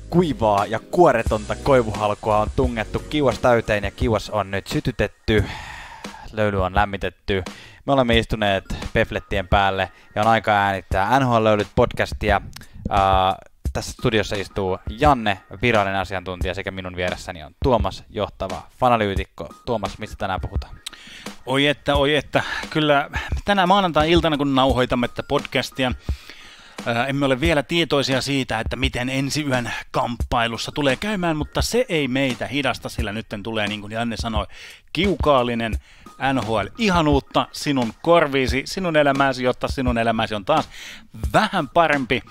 Kuivaa ja kuoretonta koivuhalkoa on tungettu kiuas täyteen ja kiuas on nyt sytytetty. Löyly on lämmitetty. Me olemme istuneet peflettien päälle ja on aika äänittää NHL-löylyt podcastia. Tässä studiossa istuu Janne, virallinen asiantuntija, sekä minun vieressäni on Tuomas, johtava fanalyytikko. Tuomas, mistä tänään puhutaan? Oi että. Kyllä tänään maanantai-iltana, kun nauhoitamme tätä podcastia, emme ole vielä tietoisia siitä, että miten ensi yön kamppailussa tulee käymään, mutta se ei meitä hidasta, sillä nyt tulee, niin kuin Janne sanoi, kiukaallinen NHL-ihanuutta sinun korviisi, sinun elämäsi, jotta sinun elämäsi on taas vähän parempi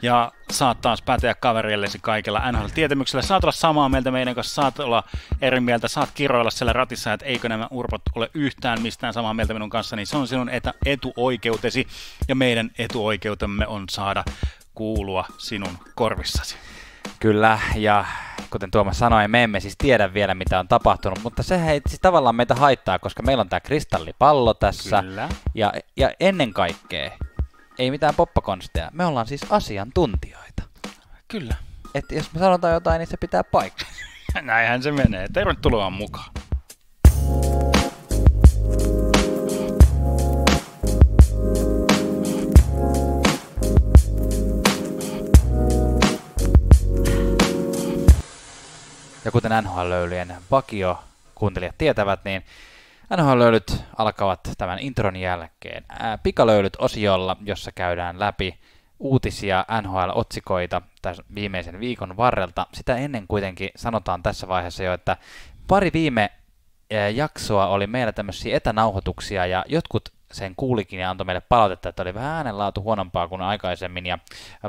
ja saat taas päteä kavereillesi kaikella NHL-tietämyksellä. Saat olla samaa mieltä meidän kanssa, saat olla eri mieltä, saat kiroilla siellä ratissa, että eikö nämä urpot ole yhtään mistään samaa mieltä minun kanssa, niin se on sinun etuoikeutesi ja meidän etuoikeutemme on saada kuulua sinun korvissasi. Kyllä, ja kuten Tuomas sanoi, me emme siis tiedä vielä, mitä on tapahtunut, mutta se ei siis tavallaan meitä haittaa, koska meillä on tämä kristallipallo tässä. Kyllä. Ja ennen kaikkea, ei mitään poppakonsteja, me ollaan siis asiantuntijoita. Kyllä. Että jos me sanotaan jotain, niin se pitää paikkaa. Näinhän se menee. Tervetuloa mukaan. Ja kuten NHL-löylyjen vakio kuuntelijat tietävät, niin NHL-löylyt alkavat tämän intron jälkeen Pikalöylyt-osiolla, jossa käydään läpi uutisia NHL-otsikoita tässä viimeisen viikon varrelta. Sitä ennen kuitenkin sanotaan tässä vaiheessa jo, että pari viime jaksoa oli meillä tämmöisiä etänauhoituksia ja jotkut sen kuulikin ja antoi meille palautetta, että oli vähän äänenlaatu huonompaa kuin aikaisemmin ja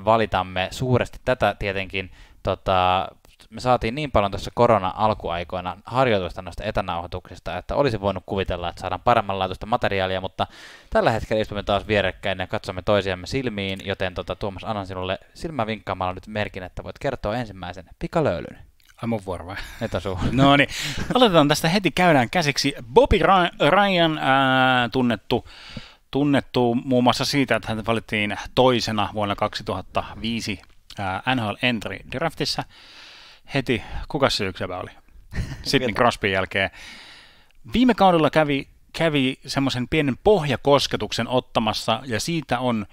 valitamme suuresti tätä tietenkin. Me saatiin niin paljon tuossa korona-alkuaikoina harjoitusta noista etänauhoituksista, että olisi voinut kuvitella, että saadaan paremmanlaatuista materiaalia, mutta tällä hetkellä istumme taas vierekkäin ja katsomme toisiamme silmiin, joten Tuomas, annan sinulle silmävinkkaamalla nyt merkin, että voit kertoa ensimmäisen pikalöylyn. Ai mun vuoro vai? Nyt on sun. No niin, aloitetaan tästä heti, käydään käsiksi. Bobby Ryan, tunnettu muun muassa siitä, että hän valittiin toisena vuonna 2005 NHL Entry Draftissa. Heti, kuka se yksilö oli? Sidney Crosbyn jälkeen. Viime kaudella kävi semmoisen pienen pohjakosketuksen ottamassa, ja siitä on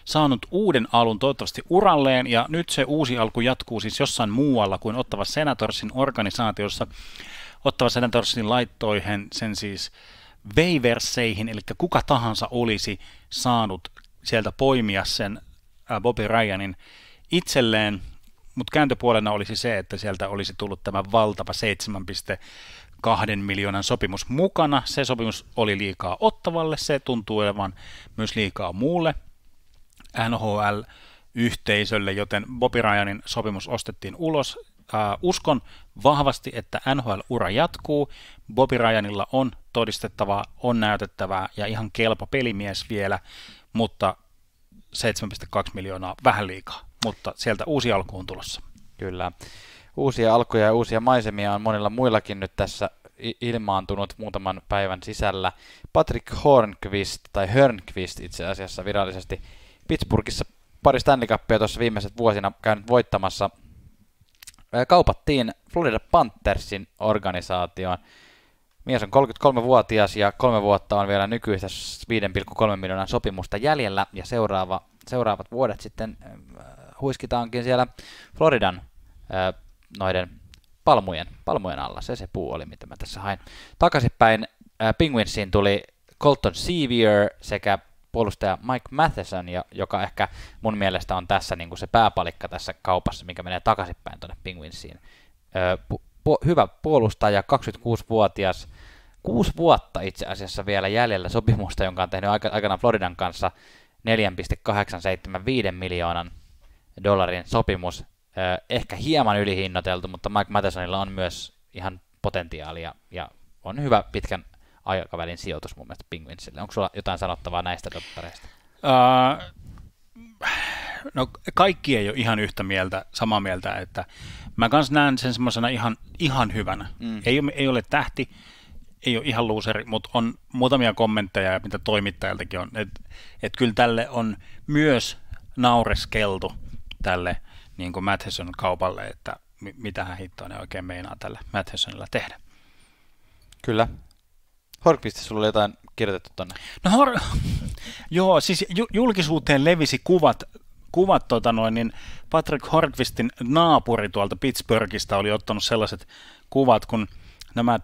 saanut uuden alun toivottavasti uralleen, ja nyt se uusi alku jatkuu siis jossain muualla kuin Ottawa Senatorsin organisaatiossa. Ottawa Senatorsin laittoi sen siis waiverseihin, eli kuka tahansa olisi saanut sieltä poimia sen Bobby Ryanin itselleen, mutta kääntöpuolena olisi se, että sieltä olisi tullut tämä valtava 7,2 miljoonan sopimus mukana. Se sopimus oli liikaa Ottavalle, se tuntuu olevan myös liikaa muulle NHL-yhteisölle, joten Bobby Ryanin sopimus ostettiin ulos. Uskon vahvasti, että NHL-ura jatkuu. Bobby Ryanilla on todistettavaa, on näytettävää ja ihan kelpo pelimies vielä, mutta 7,2 miljoonaa vähän liikaa. Mutta sieltä uusi alku on tulossa. Kyllä. Uusia alkuja ja uusia maisemia on monilla muillakin nyt tässä ilmaantunut muutaman päivän sisällä. Patrick Hörnqvist itse asiassa virallisesti Pittsburghissa pari Stanley Cupia tuossa viimeiset vuosina käynyt voittamassa. Kaupattiin Florida Panthersin organisaatioon. Mies on 33-vuotias ja 3 vuotta on vielä nykyistä 5,3 miljoonan sopimusta jäljellä ja seuraavat vuodet sitten huiskitaankin siellä Floridan noiden palmujen alla. Se puu oli, mitä mä tässä hain. Takaisinpäin Penguinsiin tuli Colton Sevier sekä puolustaja Mike Matheson, joka ehkä mun mielestä on tässä niin kuin se pääpalikka tässä kaupassa, mikä menee takaisinpäin tuonne Penguinsiin. Hyvä puolustaja, 26-vuotias, 6 vuotta itse asiassa vielä jäljellä sopimusta, jonka on tehnyt aikanaan Floridan kanssa 4,875 miljoonan dollarin sopimus. Ehkä hieman ylihinnoiteltu, mutta Mike Mathesonilla on myös ihan potentiaalia ja on hyvä pitkän aikavälin sijoitus mun mielestä Penguinsille. Onko sulla jotain sanottavaa näistä toppareista? No kaikki ei ole ihan yhtä mieltä, samaa mieltä, että mä kans näen sen semmoisena ihan hyvänä. Ei ole tähti, ei ole ihan luuseri, mutta on muutamia kommentteja, mitä toimittajaltakin on, että kyllä tälle on myös naureskeltu tälle niin kuin Matheson kaupalle, että mitähän hittoa ne oikein meinaa tällä Mathesonilla tehdä. Kyllä. Hornqvistissa sulla oli jotain kirjoitettu tonne. No joo, siis julkisuuteen levisi kuvat niin Patrick Hornqvistin naapuri tuolta Pittsburghista oli ottanut sellaiset kuvat, kun nämä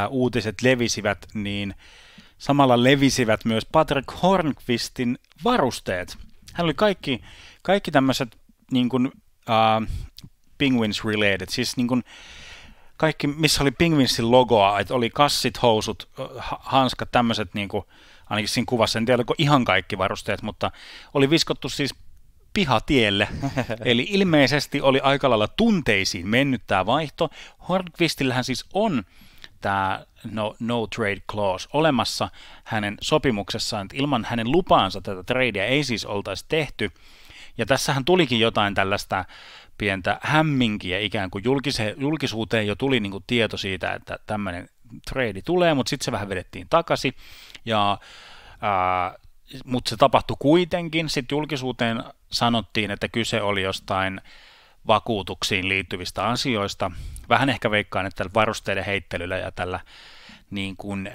uutiset levisivät, niin samalla levisivät myös Patrick Hornqvistin varusteet. Hän oli kaikki tämmöiset niin kuin, Penguins related, siis niin kuin kaikki, missä oli Penguinsin logoa, että oli kassit, housut, hanskat, tämmöiset, niin kuin, ainakin siinä kuvassa, en tiedä oliko ihan kaikki varusteet, mutta oli viskottu siis pihatielle. Eli ilmeisesti oli aika lailla tunteisiin mennyt tämä vaihto. Hornqvistillähän siis on tämä no trade clause olemassa hänen sopimuksessaan, että ilman hänen lupaansa tätä tradea ei siis oltaisi tehty. Ja tässähän tulikin jotain tällaista pientä hämminkiä, ikään kuin julkisuuteen jo tuli niin kuin tieto siitä, että tämmöinen trade tulee, mutta sitten se vähän vedettiin takaisin. Mutta se tapahtui kuitenkin. Sitten julkisuuteen sanottiin, että kyse oli jostain vakuutuksiin liittyvistä asioista. Vähän ehkä veikkaan, että tällä varusteiden heittelyllä ja tällä niin kuin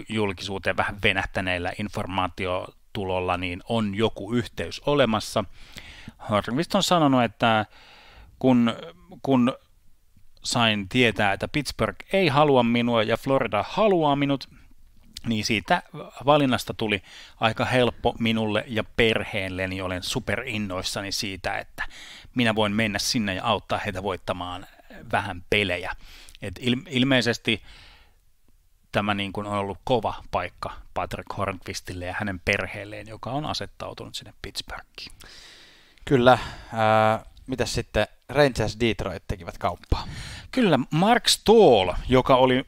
julkisuuteen vähän venähtäneillä informaatiotulolla niin on joku yhteys olemassa. Hornqvist on sanonut, että kun sain tietää, että Pittsburgh ei halua minua ja Florida haluaa minut, niin siitä valinnasta tuli aika helppo minulle ja perheelleni. Olen superinnoissani siitä, että minä voin mennä sinne ja auttaa heitä voittamaan vähän pelejä. Et ilmeisesti tämä niin kuin on ollut kova paikka Patrick Hornqvistille ja hänen perheelleen, joka on asettautunut sinne Pittsburghiin. Kyllä. Mitäs sitten Rangers Detroit tekivät kauppaa? Kyllä, Mark Staal, joka oli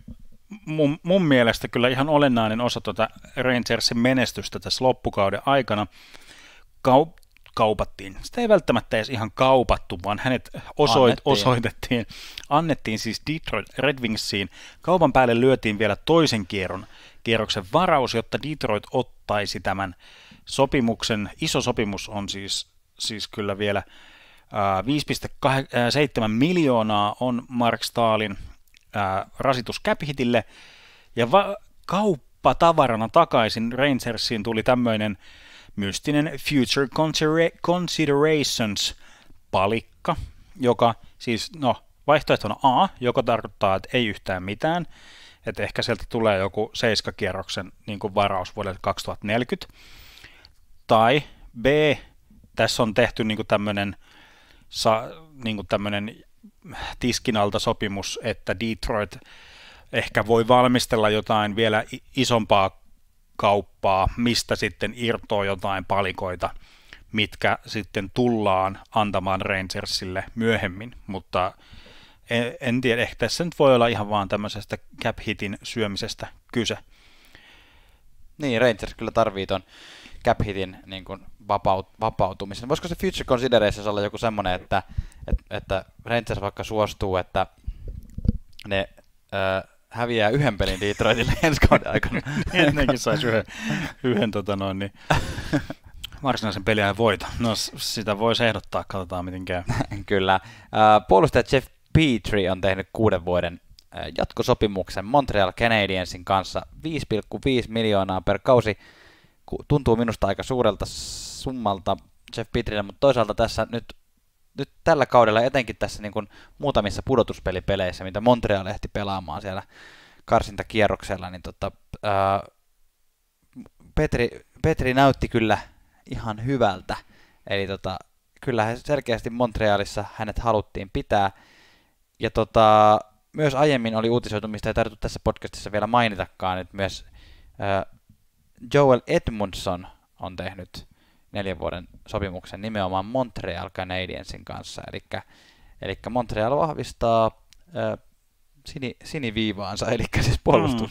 mun mielestä kyllä ihan olennainen osa tuota Rangersin menestystä tässä loppukauden aikana, kaupattiin. Sitä ei välttämättä edes ihan kaupattu, vaan hänet annettiin siis Detroit Red Wingsiin. Kaupan päälle lyötiin vielä toisen kierroksen varaus, jotta Detroit ottaisi tämän sopimuksen. Iso sopimus on siis kyllä vielä 5,7 miljoonaa on Mark Staalin rasitus cap-hitille, ja kauppatavarana takaisin Rangersiin tuli tämmöinen mystinen Future Considerations-palikka, joka siis, vaihtoehtona A, joka tarkoittaa, että ei yhtään mitään, että ehkä sieltä tulee joku 7-kierroksen niin kuin varaus vuodelle 2040, tai B, tässä on tehty niin kuin tämmöinen tiskin alta sopimus, että Detroit ehkä voi valmistella jotain vielä isompaa kauppaa, mistä sitten irtoaa jotain palikoita, mitkä sitten tullaan antamaan Rangersille myöhemmin, mutta en tiedä, ehkä tässä nyt voi olla ihan vaan tämmöisestä cap-hitin syömisestä kyse. Niin, Rangers kyllä tarvii ton cap-hitin niin kuin vapautumisen. Voisiko se Future Considerations olla joku semmoinen, että Rangers vaikka suostuu, että ne häviää yhden pelin Detroitille ensi kauden aikana? Ennenkin saisi yhden varsinaisen peliä voita. No sitä voisi ehdottaa, katsotaan miten käy. Kyllä. Puolustaja Jeff Petrie on tehnyt 6 vuoden jatkosopimuksen Montreal Canadiensin kanssa 5,5 miljoonaa per kausi. Tuntuu minusta aika suurelta summalta Jeff Petrielle, mutta toisaalta tässä nyt tällä kaudella, etenkin tässä niin kuin muutamissa pudotuspelipeleissä, mitä Montreal ehti pelaamaan siellä karsintakierroksella, niin Petri näytti kyllä ihan hyvältä. Eli kyllä selkeästi Montrealissa hänet haluttiin pitää. Ja myös aiemmin oli uutisoitu, mistä ei tarvittu tässä podcastissa vielä mainitakaan, että myös Joel Edmundson on tehnyt 4 vuoden sopimuksen nimenomaan Montreal Canadiensin kanssa. Eli Montreal vahvistaa siniviivaansa, eli siis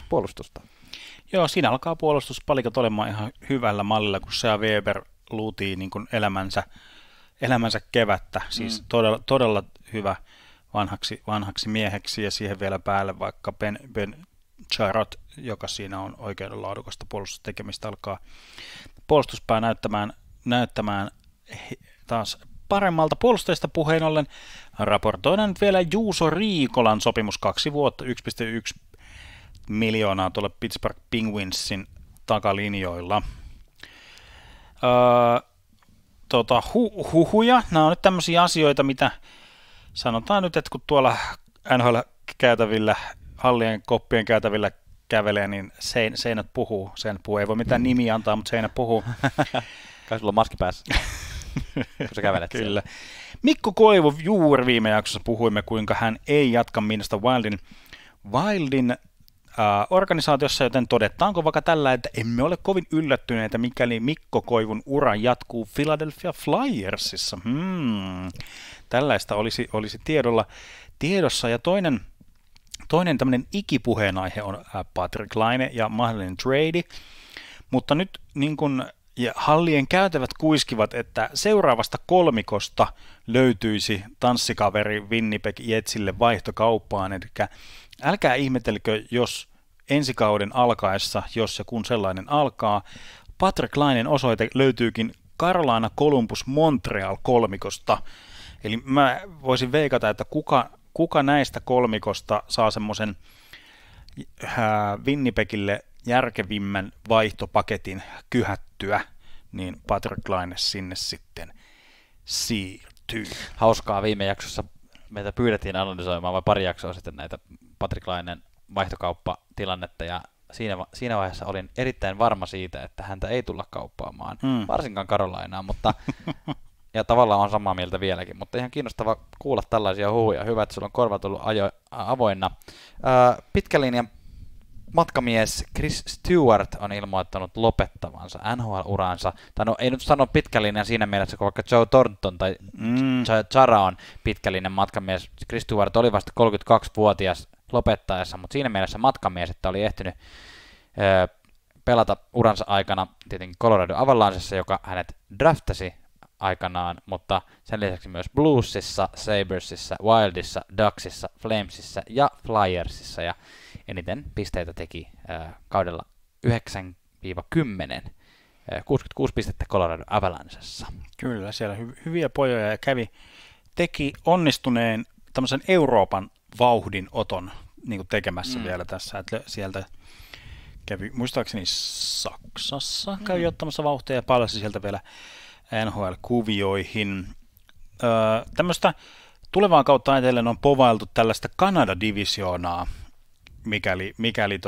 puolustusta. Joo, siinä alkaa puolustuspalikat olemaan ihan hyvällä mallilla, kun Shea Weber luutii niin kuin elämänsä kevättä. Siis todella hyvä vanhaksi mieheksi, ja siihen vielä päälle vaikka Ben Charrot, joka siinä on oikein laadukasta puolustustekemistä, alkaa puolustuspää näyttämään taas paremmalta. Puolustajista puheen ollen raportoidaan nyt vielä Juuso Riikolan sopimus 2 vuotta, 1,1 miljoonaa tuolle Pittsburgh Penguinsin takalinjoilla. Huhuja, nämä on nyt tämmöisiä asioita, mitä sanotaan nyt, että kun tuolla NHL-käytävillä, hallien koppien käytävillä kävelee, niin seinät puhuu, ei voi mitään nimiä antaa, mutta seinät puhuu. Kai sulla on maski päässä, kun sä kävelet. Kyllä. Mikko Koivu juuri viime jaksossa puhuimme, kuinka hän ei jatka Minnesota Wildin organisaatiossa, joten todetaanko vaikka tällä, että emme ole kovin yllättyneitä, mikäli Mikko Koivun ura jatkuu Philadelphia Flyersissa. Tällaista olisi tiedossa. Ja toinen tämmöinen ikipuheenaihe on Patrick Laine ja mahdollinen trade, mutta nyt niin kun ja hallien käytävät kuiskivat, että seuraavasta kolmikosta löytyisi tanssikaveri Winnipeg Jetsille vaihtokauppaan, eli älkää ihmetelkö, jos ensi kauden alkaessa, jos ja kun sellainen alkaa, Patrick Lainen osoite löytyykin Carolina Columbus Montreal kolmikosta. Eli mä voisin veikata, että kuka näistä kolmikosta saa semmoisen Winnipegille järkevimmän vaihtopaketin kyhättyä, niin Patrick Laine sinne sitten siirtyy. Hauskaa, viime jaksossa meitä pyydettiin analysoimaan vai pari jaksoa sitten näitä Patrick Lainen vaihtokauppatilannetta, ja siinä vaiheessa olin erittäin varma siitä, että häntä ei tulla kauppaamaan, varsinkaan Carolinaa, mutta ja tavallaan on samaa mieltä vieläkin, mutta ihan kiinnostava kuulla tällaisia huhuja. Hyvä, että sulla on korvat ollut avoinna. Pitkän linjan matkamies Chris Stewart on ilmoittanut lopettavansa NHL-uransa. Tai no, ei nyt sano pitkän linjan siinä mielessä, kun vaikka Joe Thornton tai Chara on pitkän linjan matkamies. Chris Stewart oli vasta 32-vuotias lopettaessa, mutta siinä mielessä matkamies, että oli ehtinyt pelata uransa aikana tietenkin Colorado Avalancessa, joka hänet draftasi aikanaan, mutta sen lisäksi myös Bluesissa, Sabersissa, Wildissa, Ducksissa, Flamesissa ja Flyersissa, ja eniten pisteitä teki kaudella 9-10, 66 pistettä Colorado Avalancessa. Kyllä, siellä hyviä pojoja ja teki onnistuneen tämmöisen Euroopan vauhdinoton niin kuin tekemässä vielä tässä, että sieltä kävi muistaakseni Saksassa, kävi ottamassa vauhtia ja palasi sieltä vielä NHL-kuvioihin. Tämmöistä tulevaa kautta ajatellen on povailtu tällaista Kanada-divisioonaa, mikäli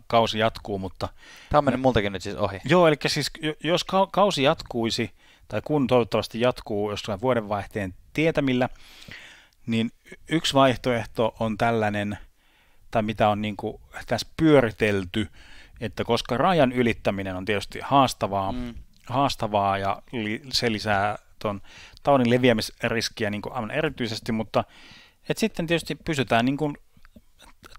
kausi jatkuu, mutta tämä on mennyt multakin nyt siis ohi. Joo, eli siis jos kausi jatkuisi, tai kun toivottavasti jatkuu jossain vuodenvaihteen tietämillä, niin yksi vaihtoehto on tällainen, tai mitä on niin kuin tässä pyöritelty, että koska rajan ylittäminen on tietysti haastavaa ja se lisää tuon taudin leviämisriskiä niin kuin erityisesti, mutta sitten tietysti pysytään niin kuin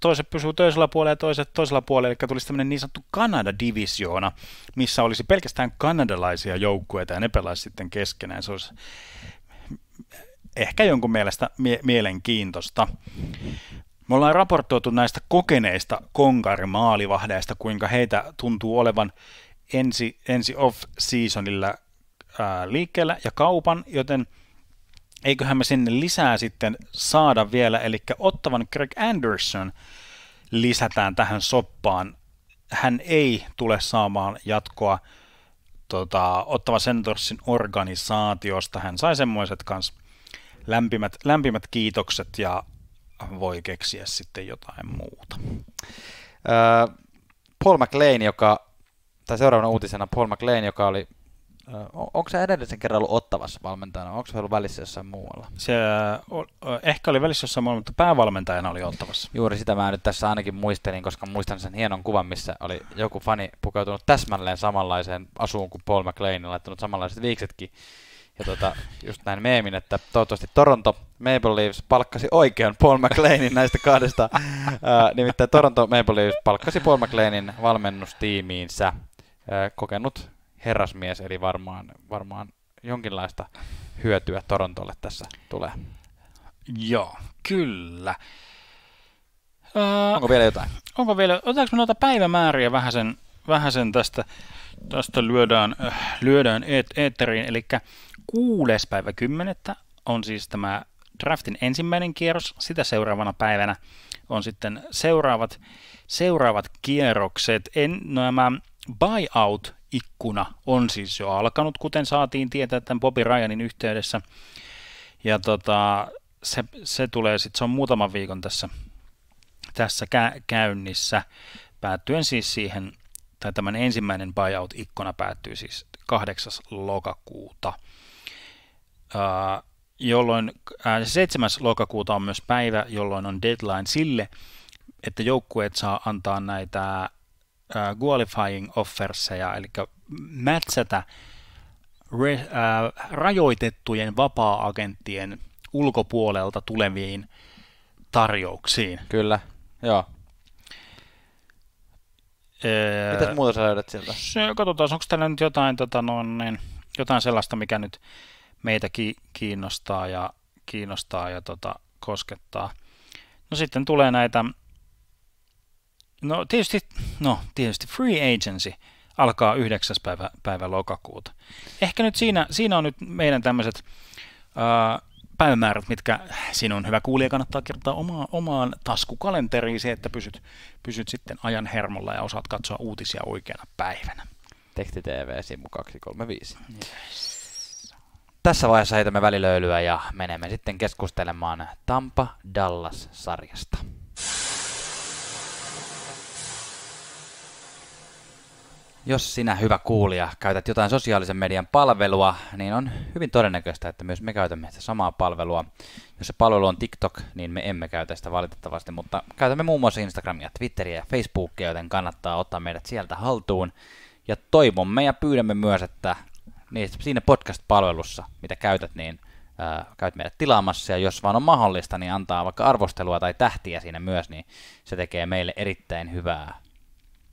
toiset pysyy toisella puolella ja toiset toisella puolella, eli tulisi tämmöinen niin sanottu Kanada-divisioona, missä olisi pelkästään kanadalaisia joukkueita ja ne pelaisi sitten keskenään. Se olisi ehkä jonkun mielestä mielenkiintoista. Me ollaan raportoitu näistä kokeneista konkarimaalivahdeista, kuinka heitä tuntuu olevan ensi off-seasonilla liikkeellä ja kaupan, joten eiköhän me sinne lisää sitten saada vielä, eli Ottavan Greg Anderson lisätään tähän soppaan. Hän ei tule saamaan jatkoa Ottava Senatorsin organisaatiosta. Hän sai semmoiset kans lämpimät kiitokset ja voi keksiä sitten jotain muuta. Paul McLean, tai seuraavana uutisena Paul McLean, joka oli, onko se edellisen kerran ollut Ottavassa valmentajana, onko se ollut välissä jossain muualla? Se ehkä oli välissä jossain muualla, mutta päävalmentajana oli Ottavassa. Juuri sitä mä nyt tässä ainakin muistelin, koska muistan sen hienon kuvan, missä oli joku fani pukeutunut täsmälleen samanlaiseen asuun kuin Paul McLean, laittanut samanlaiset viiksetkin. Ja just näin meemin, että toivottavasti Toronto Maple Leafs palkkasi oikean Paul McLeanin näistä kahdesta. Nimittäin Toronto Maple Leafs palkkasi Paul McLeanin valmennustiimiinsä. Kokenut herrasmies, eli varmaan jonkinlaista hyötyä Torontolle tässä tulee. Joo, kyllä. Onko vielä jotain? Otetaanko me noita päivämääriä vähäsen tästä lyödään eetteriin, eli 6.10. on siis tämä draftin ensimmäinen kierros. Sitä seuraavana päivänä on sitten seuraavat kierrokset. Nämä buyout-ikkuna on siis jo alkanut, kuten saatiin tietää tämän Bobby Ryanin yhteydessä. Ja se tulee sitten, se on muutaman viikon tässä käynnissä, päättyen siis siihen, tai tämän ensimmäinen buyout-ikkuna päättyy siis 8. lokakuuta, jolloin 7. lokakuuta on myös päivä, jolloin on deadline sille, että joukkueet saa antaa näitä qualifying offerseja, eli mätsätä rajoitettujen vapaa-agenttien ulkopuolelta tuleviin tarjouksiin. Kyllä, joo. Mitäs muuta sä löydät sieltä? Katsotaan, onko täällä nyt jotain sellaista, mikä nyt meitä kiinnostaa ja koskettaa. No sitten tulee näitä, tietysti free agency alkaa 9. päivä lokakuuta. Ehkä nyt siinä on nyt meidän tämmöiset päivämäärät, mitkä sinun on hyvä kuulija, kannattaa kirjoittaa omaan taskukalenteriisi, että pysyt sitten ajan hermolla ja osaat katsoa uutisia oikeana päivänä. Teksti TV, sivu 235. Yes. Tässä vaiheessa heitämme välilöylyä ja menemme sitten keskustelemaan Tampa-Dallas-sarjasta. Jos sinä, hyvä kuulija, käytät jotain sosiaalisen median palvelua, niin on hyvin todennäköistä, että myös me käytämme sitä samaa palvelua. Jos se palvelu on TikTok, niin me emme käytä sitä valitettavasti, mutta käytämme muun muassa Instagramia, Twitteriä ja Facebookia, joten kannattaa ottaa meidät sieltä haltuun. Ja toivomme ja pyydämme myös, että siinä podcast-palvelussa, mitä käytät, niin käyt meidät tilaamassa, ja jos vaan on mahdollista, niin antaa vaikka arvostelua tai tähtiä siinä myös, niin se tekee meille erittäin hyvää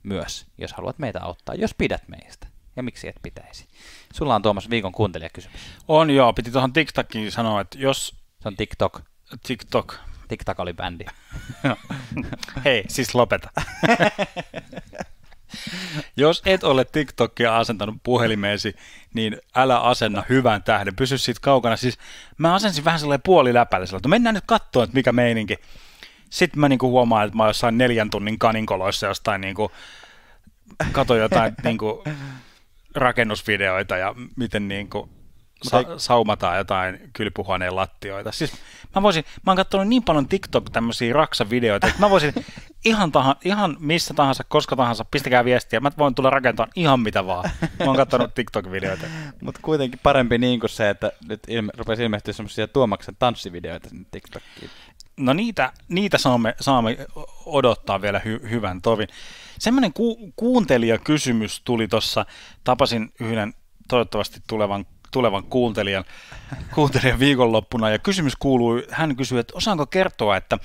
myös, jos haluat meitä auttaa, jos pidät meistä. Ja miksi et pitäisi? Sulla on Tuomas viikon kuuntelijakysymys. On joo, piti tuohon TikTokiin sanoa, että jos... Se on TikTok. TikTok oli bändi. Hei, siis lopeta. Jos et ole TikTokia asentanut puhelimeesi, niin älä asenna hyvän tähden. Pysy siitä kaukana. Siis mä asensin vähän sellainen puoliläpällä, että mennään nyt katsoa, että mikä meininki. Sitten mä huomaan, että mä oon jossain 4 tunnin kaninkoloissa jostain katon jotain rakennusvideoita ja miten saumataan jotain kylpyhuoneen lattioita. Siis mä oon katsonut niin paljon TikTok tämmöisiä raksavideoita, että mä voisin ihan missä tahansa, koska tahansa, pistäkää viestiä, mä voin tulla rakentamaan ihan mitä vaan. Mä oon katsonut TikTok-videoita. Mutta kuitenkin parempi niin kuin se, että nyt rupesi ilmestyä semmoisia Tuomaksen tanssivideoita sinne TikTokiin. No niitä saamme odottaa vielä hyvän tovin. Semmoinen kuuntelijakysymys tuli tuossa, tapasin yhden toivottavasti tulevan kuuntelijan viikonloppuna, ja kysymys kuului, hän kysyi, että osaanko kertoa, että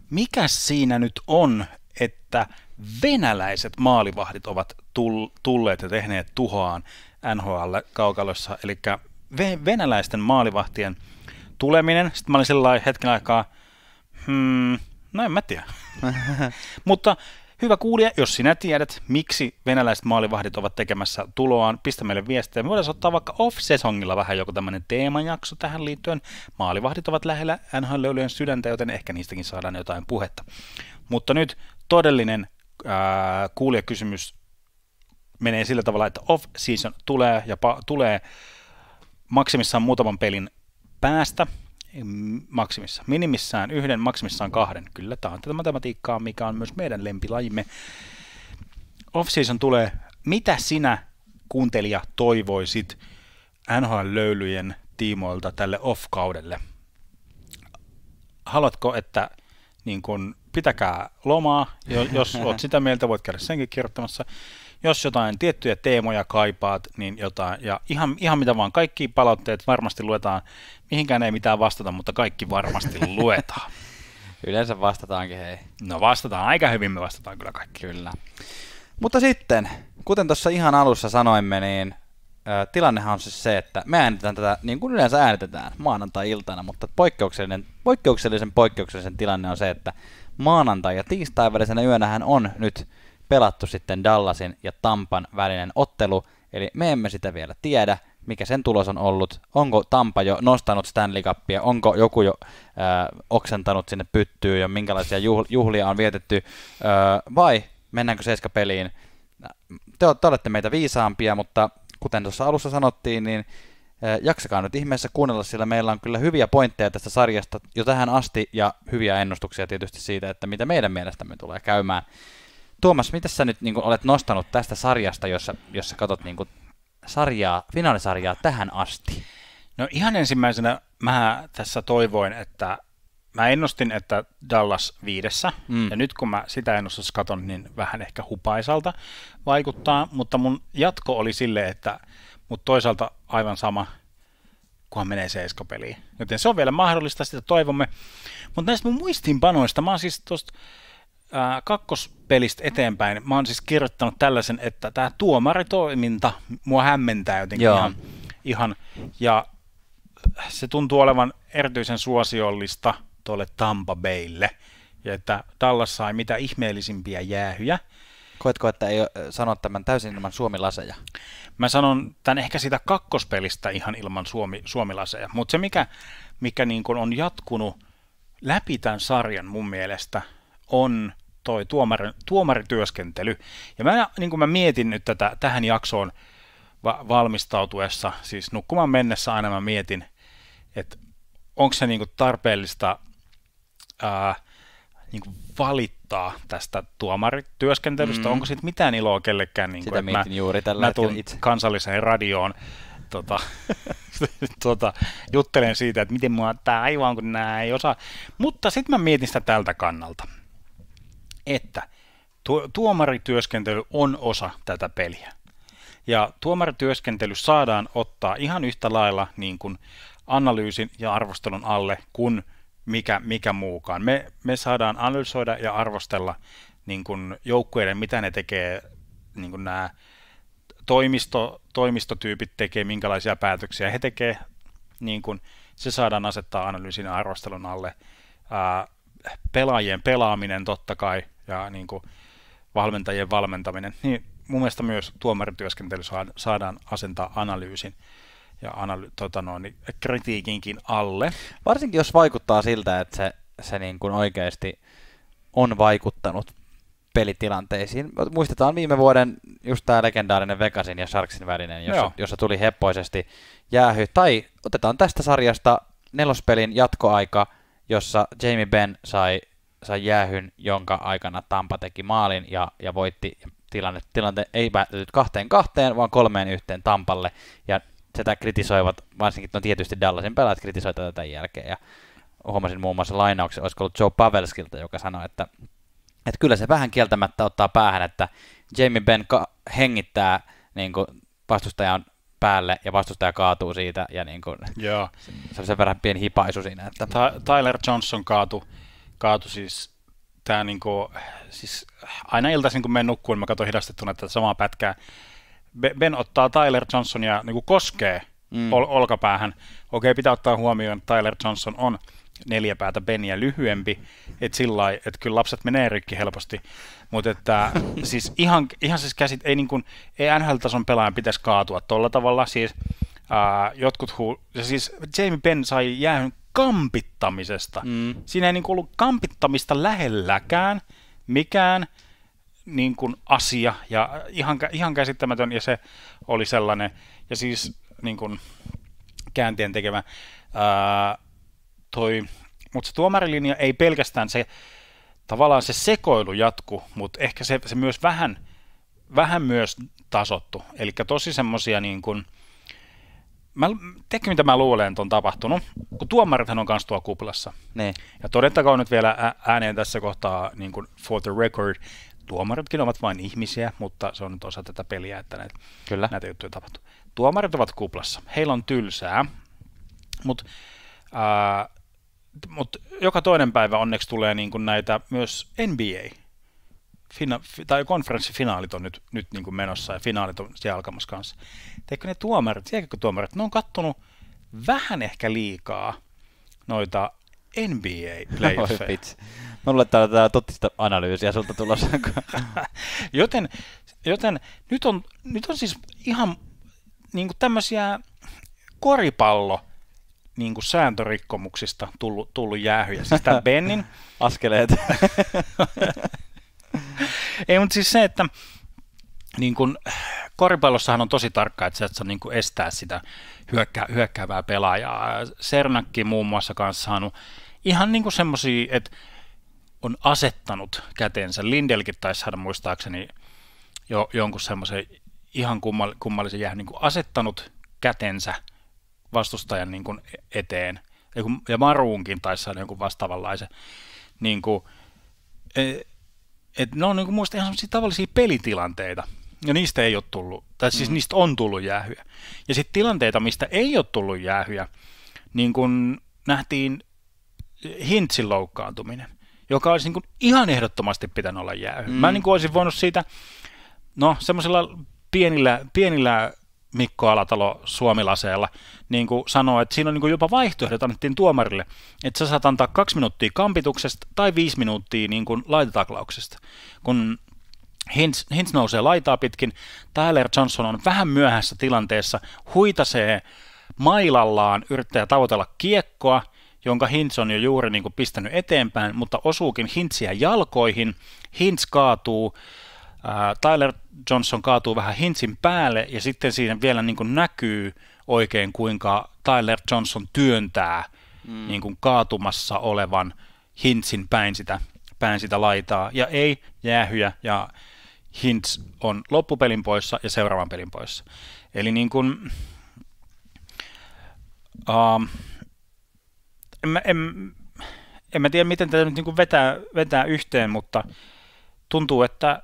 mikä siinä nyt on, että venäläiset maalivahdit ovat tulleet ja tehneet tuhoaan NHL-kaukalossa, eli venäläisten maalivahtien tuleminen. Sitten mä olin sellainen hetken aikaa, no en mä tiedä. Mutta hyvä kuulija, jos sinä tiedät, miksi venäläiset maalivahdit ovat tekemässä tuloaan, pistä meille viestiä. Me voidaan ottaa vaikka off-sesongilla vähän joku tämmöinen teemajakso tähän liittyen. Maalivahdit ovat lähellä NHL-löylyjen sydäntä, joten ehkä niistäkin saadaan jotain puhetta. Mutta nyt todellinen kuulijakysymys menee sillä tavalla, että off-season tulee ja tulee maksimissaan muutaman pelin päästä. Minimissään 1, maksimissaan 2. Kyllä, tämä on tätä matematiikkaa, mikä on myös meidän lempilajimme. Off-season tulee. Mitä sinä, kuuntelija, toivoisit NHL-löylyjen tiimoilta tälle off-kaudelle? Haluatko, että pitäkää lomaa, jos olet sitä mieltä, voit käydä senkin kirjoittamassa. Jos jotain tiettyjä teemoja kaipaat, niin jotain, ja ihan mitä vaan, kaikki palautteet varmasti luetaan, mihinkään ei mitään vastata, mutta kaikki varmasti luetaan. Yleensä vastataankin, hei. No vastataan, aika hyvin me vastataan kyllä kaikki. Kyllä. Mutta sitten, kuten tuossa ihan alussa sanoimme, niin tilannehan on siis se, että me äänitetään tätä niin kuin yleensä äänitetään maanantai-iltana, mutta poikkeuksellisen tilanne on se, että maanantai- ja tiistai välisenä yönähän on nyt pelattu sitten Dallasin ja Tampan välinen ottelu, eli me emme sitä vielä tiedä, mikä sen tulos on ollut, onko Tampa jo nostanut Stanley Cupia, onko joku jo oksentanut sinne pyttyyn ja minkälaisia juhlia on vietetty, vai mennäänkö seiskapeliin. Te olette meitä viisaampia, mutta kuten tuossa alussa sanottiin, niin jaksakaa nyt ihmeessä kuunnella, sillä meillä on kyllä hyviä pointteja tästä sarjasta jo tähän asti ja hyviä ennustuksia tietysti siitä, että mitä meidän mielestämme tulee käymään. Tuomas, mitä sä nyt niin olet nostanut tästä sarjasta, jossa katsot niin finaalisarjaa tähän asti? No ihan ensimmäisenä mä tässä toivoin, että mä ennustin, että Dallas 5, ja nyt kun mä sitä ennustusta katon, niin vähän ehkä hupaisalta vaikuttaa, mutta mun jatko oli silleen, että mut toisaalta aivan sama, kunhan menee seiskapeliin. Joten se on vielä mahdollista, sitä toivomme. Mutta näistä mun muistiinpanoista, mä oon siis tuosta kakkospelistä eteenpäin, mä oon siis kirjoittanut tällaisen, että tämä tuomaritoiminta mua hämmentää jotenkin ihan, ja se tuntuu olevan erityisen suosiollista tuolle Tampa Baylle, ja että Dallas sai mitä ihmeellisimpiä jäähyjä. Koetko, että ei sano tämän täysin ilman suomilaseja? Mä sanon tämän ehkä siitä kakkospelistä ihan ilman suomilaseja, mutta se mikä niin kuin on jatkunut läpi tämän sarjan mun mielestä on toi tuomarityöskentely. Ja mä mietin nyt tähän jaksoon valmistautuessa, siis nukkumaan mennessä aina mä mietin, että onko se niin kuin tarpeellista niin kuin valittaa tästä tuomarityöskentelystä, onko siitä mitään iloa kellekään, niin kuin, sitä mietin juuri tällä hetkellä itse. Kansalliseen radioon juttelen siitä, että miten mua tää aivan, kun nää ei osaa. Mutta sitten mä mietin sitä tältä kannalta, että tuomarityöskentely on osa tätä peliä. Ja tuomarityöskentely saadaan ottaa ihan yhtä lailla niin kuin analyysin ja arvostelun alle kuin mikä muukaan. Me saadaan analysoida ja arvostella niin kuin joukkueiden, mitä ne tekee, niin kuin nämä toimistotyypit tekee, minkälaisia päätöksiä he tekee, niin kuin se saadaan asettaa analyysin ja arvostelun alle. Pelaajien pelaaminen totta kai ja niin kuin valmentajien valmentaminen, niin mun mielestä myös tuomarityöskentely saadaan asentaa analyysin ja kritiikinkin alle. Varsinkin jos vaikuttaa siltä, että se niin kuin oikeasti on vaikuttanut pelitilanteisiin. Muistetaan viime vuoden just tämä legendaarinen Vegasin ja Sharksin välinen, jossa tuli heppoisesti jäähy. Tai otetaan tästä sarjasta nelospelin jatkoaika, jossa Jamie Benn sai jäähyn, jonka aikana Tampa teki maalin ja voitti tilanne ei päätynyt 2-2, vaan 3-1 Tampalle. Ja sitä kritisoivat, varsinkin tietysti Dallasin pelaajat kritisoivat tätä tämän jälkeen. Ja huomasin muun muassa lainauksen, olisiko ollut Joe Pavelskilta, joka sanoi, että kyllä se vähän kieltämättä ottaa päähän, että Jamie Benn hengittää niin kuin vastustajan päälle ja vastustaja kaatuu siitä. Ja niin kuin, se on sen verran pieni hipaisu siinä. Että Tyler Johnson kaatui siis. Tää niinku, siis aina iltaisin kun menen nukkuun, mä katson hidastettuna tätä samaa pätkää. Ben ottaa Tyler Johnsonia niinku koskee olkapäähän. Okei, pitää ottaa huomioon, että Tyler Johnson on 4 päätä Beniä lyhyempi, että sillä että kyllä lapset menee rikki helposti. Mutta että siis ihan siis ei NHL-tason pelaajan pitäisi kaatua tolla tavalla. Siis siis Jamie Benn sai jäähyn kampittamisesta. Siinä ei niin kuin ollut kampittamista lähelläkään mikään niin kuin asia, ja ihan käsittämätön, ja se oli sellainen, ja siis niin kuin kääntien tekemä mutta se tuomarilinja ei pelkästään se, tavallaan se sekoilu jatku, mutta ehkä se myös vähän myös tasottu, eli tosi semmosia niin kuin mitä mä luulen, että on tapahtunut, kun tuomarithan on kanssa tuolla kuplassa. Ne. Ja todettakoon nyt vielä ääneen tässä kohtaa, niin kuin for the record, tuomaritkin ovat vain ihmisiä, mutta se on nyt osa tätä peliä, että näitä juttuja tapahtuu. Tuomarit ovat kuplassa, heillä on tylsää, mutta joka toinen päivä onneksi tulee niin kuin näitä myös NBA, tai konferenssifinaalit on nyt niin kuin menossa, ja finaalit on siellä alkamassa kanssa. Teikö ne tuomarit, ne on kattonut vähän ehkä liikaa noita NBA-playoffeja. Mulle täällä tää totista analyysiä sulta tulossa. joten nyt on siis ihan niin kuin tämmöisiä koripallo niin kuin sääntörikkomuksista tullut jäähyjä. Siis tämä Bennin askeleet. Ei, mutta siis se, että niin kuin, koripallossahan on tosi tarkkaa, että sä et saa niin kuin estää sitä hyökkäävää pelaajaa. Cernakki muun muassa kanssa saanut ihan niin kuin semmosia, että on asettanut kätensä. Lindelkin taisi saada muistaakseni jonkun semmoisen ihan kummallisen jäähyn, niin kuin asettanut kätensä vastustajan niin kuin eteen. Ja Maruunkin taisi saada jonkun vastaavanlaisen. Niin kuin, ne on niin kuin muista ihan semmoisia tavallisia pelitilanteita. Ja niistä ei ole tullut, tai siis niistä on tullut jäähyjä. Ja sitten tilanteita, mistä ei ole tullut jäähyjä, niin kuin nähtiin Hintzin loukkaantuminen, joka olisi niin kuin ihan ehdottomasti pitänyt olla jäähy. Mä niin kuin olisin voinut siitä, semmoisella pienillä Mikko Alatalo suomilaseella niin kuin sanoa, että siinä on niin kuin jopa vaihtoehdot annettiin tuomarille, että sä saat antaa 2 minuuttia kampituksesta tai 5 minuuttia niin kuin laitataklauksesta. Kun Hintz nousee laitaa pitkin, Tyler Johnson on vähän myöhässä tilanteessa, huitasee mailallaan, yrittää tavoitella kiekkoa, jonka Hintz on jo juuri niin kuin pistänyt eteenpäin, mutta osuukin Hintzia jalkoihin, Hintz kaatuu, Tyler Johnson kaatuu vähän Hintzin päälle, ja sitten siinä vielä niin kuin näkyy oikein, kuinka Tyler Johnson työntää niin kuin kaatumassa olevan Hintzin päin sitä laitaa, ja ei jäähyjä, ja Hintz on loppupelin poissa ja seuraavan pelin poissa. Eli niin kuin, en mä tiedä, miten tätä nyt niin kuin vetää yhteen, mutta tuntuu, että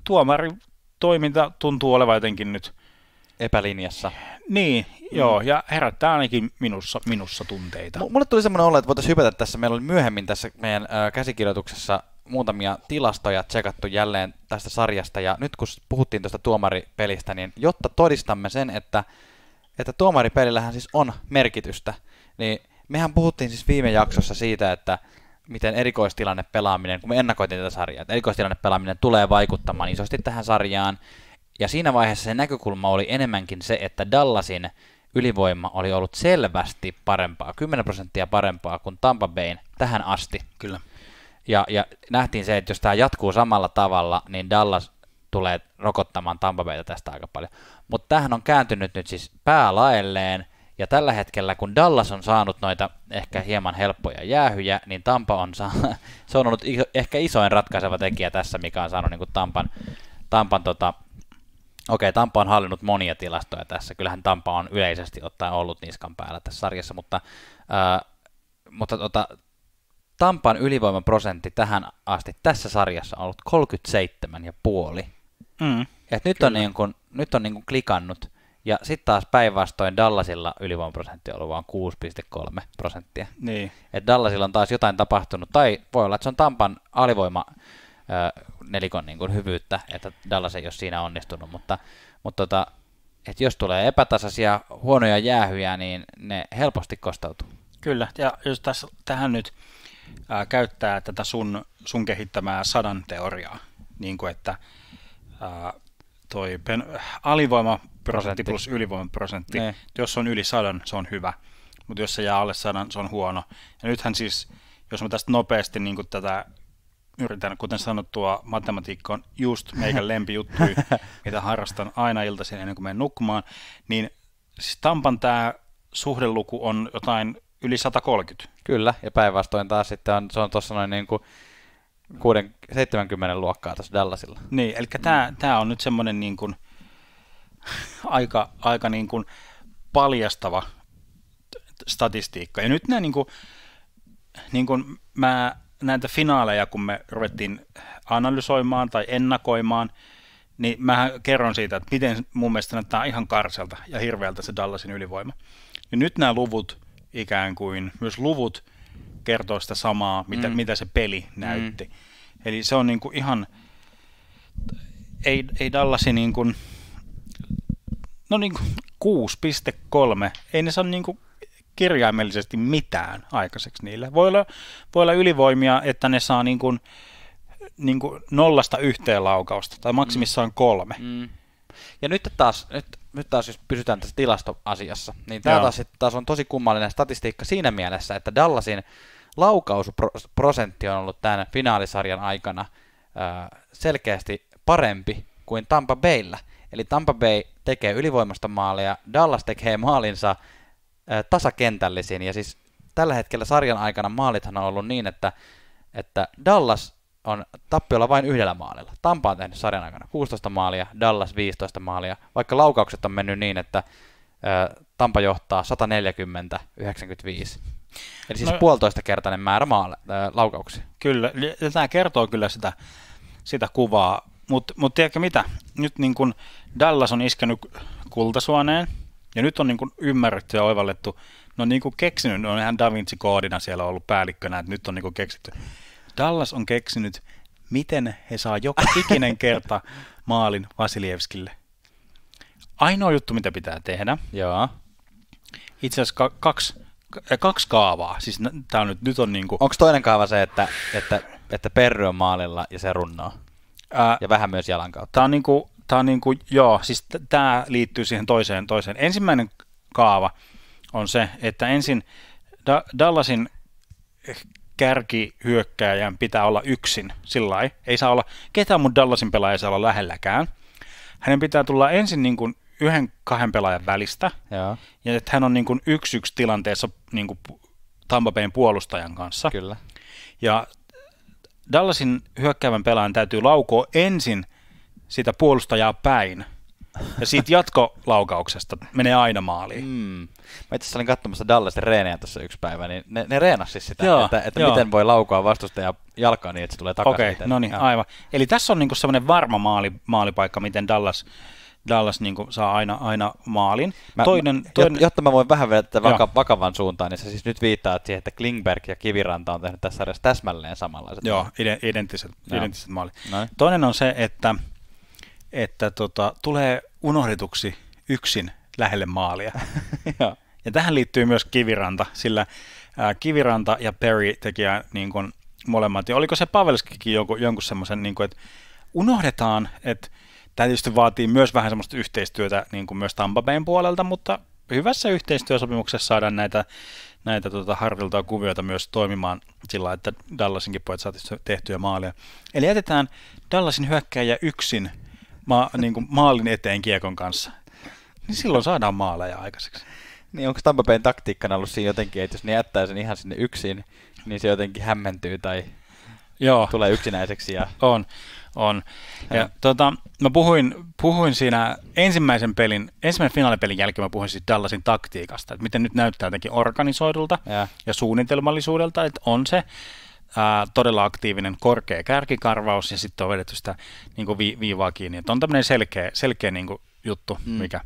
tuomarin toiminta tuntuu olevan jotenkin nyt epälinjassa. Niin, joo, ja herättää ainakin minussa tunteita. Mulle tuli semmoinen olo, että voitaisiin hypätä tässä. Meillä oli myöhemmin tässä meidän käsikirjoituksessa muutamia tilastoja tsekattu jälleen tästä sarjasta, ja nyt kun puhuttiin tuosta tuomaripelistä, niin jotta todistamme sen, että tuomaripelillähän siis on merkitystä, niin mehän puhuttiin siis viime jaksossa siitä, että miten erikoistilanne pelaaminen, kun me ennakoitiin tätä sarjaa, että erikoistilanne pelaaminen tulee vaikuttamaan isosti tähän sarjaan, ja siinä vaiheessa se näkökulma oli enemmänkin se, että Dallasin ylivoima oli ollut selvästi parempaa, 10% parempaa kuin Tampa Bayn tähän asti. Kyllä. Ja nähtiin se, että jos tämä jatkuu samalla tavalla, niin Dallas tulee rokottamaan Tampa Bayta tästä aika paljon. Mutta tämähän on kääntynyt nyt siis päälaelleen, ja tällä hetkellä, kun Dallas on saanut noita ehkä hieman helppoja jäähyjä, niin Tampa on se on ollut ehkä isoin ratkaiseva tekijä tässä, mikä on saanut niin kuin Tampan Tampa on hallinnut monia tilastoja tässä. Kyllähän Tampa on yleisesti ottaen ollut niskan päällä tässä sarjassa, mutta Tampan ylivoimaprosentti tähän asti tässä sarjassa on ollut 37,5. Et nyt on niin kuin klikannut. Ja sitten taas päinvastoin Dallasilla ylivoimaprosentti on ollut vain 6,3%. Niin. Et Dallasilla on taas jotain tapahtunut, tai voi olla, että se on Tampan alivoima nelikon niin kuin hyvyyttä, että Dallas ei ole siinä onnistunut, mutta että jos tulee epätasaisia huonoja jäähyjä, niin ne helposti kostautuu. Kyllä, ja jos tähän nyt käyttää tätä sun kehittämää 100 teoriaa, niin kuin että toi alivoimaprosentti plus ylivoimaprosentti, jos on yli 100, se on hyvä, mutta jos se jää alle 100, se on huono. Ja nythän siis, jos mä tästä nopeasti niin kuin tätä yritän, kuten sanottua, matematiikka on just meikän lempijuttui, mitä harrastan aina iltaisin ennen kuin menen nukkumaan, niin siis Tampan tämä suhdeluku on jotain yli 130. Kyllä, ja päinvastoin taas sitten se on tuossa noin niin kuin 70 luokkaa tuossa Dallasilla. Niin, eli tämä on nyt semmoinen niin kuin aika niin kuin paljastava statistiikka. Ja nyt nämä niin kuin näitä finaaleja, kun me ruvettiin analysoimaan tai ennakoimaan, niin mä kerron siitä, että miten mun mielestä näyttää ihan karselta ja hirveältä se Dallasin ylivoima. Ja nyt nämä luvut, ikään kuin myös luvut, kertoo sitä samaa, mitä se peli näytti. Eli se on niin kuin ihan, ei Dallasi niin kuin, no niin kuin 6,3, ei ne saa niin kuin kirjaimellisesti mitään aikaiseksi niille. Voi olla ylivoimia, että ne saa niin kuin 0-1 laukausta, tai maksimissaan 3. Ja nyt taas jos pysytään tässä tilastoasiassa, niin tämä taas on tosi kummallinen statistiikka siinä mielessä, että Dallasin laukausprosentti on ollut tämän finaalisarjan aikana selkeästi parempi kuin Tampa Baylla. Eli Tampa Bay tekee ylivoimasta maalia, Dallas tekee maalinsa tasakentällisin, ja siis tällä hetkellä sarjan aikana maalithan on ollut niin, että Dallas on tappiolla vain yhdellä maalilla. Tampa on tehnyt sarjan aikana 16 maalia, Dallas 15 maalia, vaikka laukaukset on mennyt niin, että Tampa johtaa 140-95. Eli siis puolitoistakertainen määrä laukauksia. Kyllä, ja tämä kertoo kyllä sitä kuvaa, mutta tiedätkö mitä? Nyt niin kun Dallas on iskenyt kultasuoneen, ja nyt on niin kun ymmärretty ja oivallettu, ne on niin kun keksinyt, ne on ihan Da Vinci-koodina siellä ollut päällikkönä, että nyt on niin kun keksitty. Dallas on keksinyt, miten he saa joka ikinen kerta maalin Vasilievskille. Ainoa juttu, mitä pitää tehdä, itse asiassa kaksi kaavaa. Siis tää on nyt on niinku... Onko toinen kaava se, että Perry on maalilla ja se runnoo? Ja vähän myös jalan kautta. Siis tää liittyy siihen toiseen. Ensimmäinen kaava on se, että ensin Dallasin kärkihyökkääjän pitää olla yksin, sillai. Ei saa olla, ketään mun Dallasin pelaaja ei saa olla lähelläkään. Hänen pitää tulla ensin niin kuin 1-2 pelaajan välistä, ja että hän on niin kuin 1-1 tilanteessa niin kuin Tampa Bayn puolustajan kanssa. Kyllä. Ja Dallasin hyökkäävän pelaajan täytyy laukoa ensin sitä puolustajaa päin, ja siitä jatkolaukauksesta menee aina maaliin. Mä itse asiassa olin katsomassa Dallasin reenejä tuossa yksi päivä, niin ne reenasi siis sitä, että miten voi laukoa vastustajan jalkaa niin, että se tulee takaisin. Okei, no niin, aivan. Eli tässä on niinku semmoinen varma maalipaikka, miten Dallas niinku saa aina maalin. Jotta mä voin vähän vedä tätä vakavan suuntaan, niin sä siis nyt viittaat siihen, että Klingberg ja Kiviranta on tehnyt tässä sarjassa täsmälleen samanlaiset. Joo, identtiset maalit. Noin. Toinen on se, että tulee unohdetuksi yksin lähelle maalia. Ja tähän liittyy myös Kiviranta, sillä Kiviranta ja Perry tekijä niin kuin molemmat. Ja oliko se Pavelskikin jonkun semmoisen, niin että unohdetaan, että tämä tietysti vaatii myös vähän semmoista yhteistyötä niin kuin myös Tampa Bayn puolelta, mutta hyvässä yhteistyösopimuksessa saadaan näitä harjoiteltua kuvioita myös toimimaan sillä, että Dallasinkin pojat saataisiin tehtyä maalia. Eli jätetään Dallasin hyökkääjä yksin niin kuin maalin eteen kiekon kanssa. Niin silloin saadaan maaleja aikaiseksi. Niin onko Tampa Bayn taktiikkana ollut siinä jotenkin, että jos ne jättää sen ihan sinne yksin, niin se jotenkin hämmentyy tai tulee yksinäiseksi? On. Ja mä puhuin siinä ensimmäisen finaalipelin jälkeen mä puhuin siis Dallasin taktiikasta, että miten nyt näyttää jotenkin organisoidulta ja suunnitelmallisuudelta, että on se todella aktiivinen korkea kärkikarvaus ja sitten on vedetty sitä niin kuin viivaa kiinni, että on tämmöinen selkeä niin kuin juttu, mikä.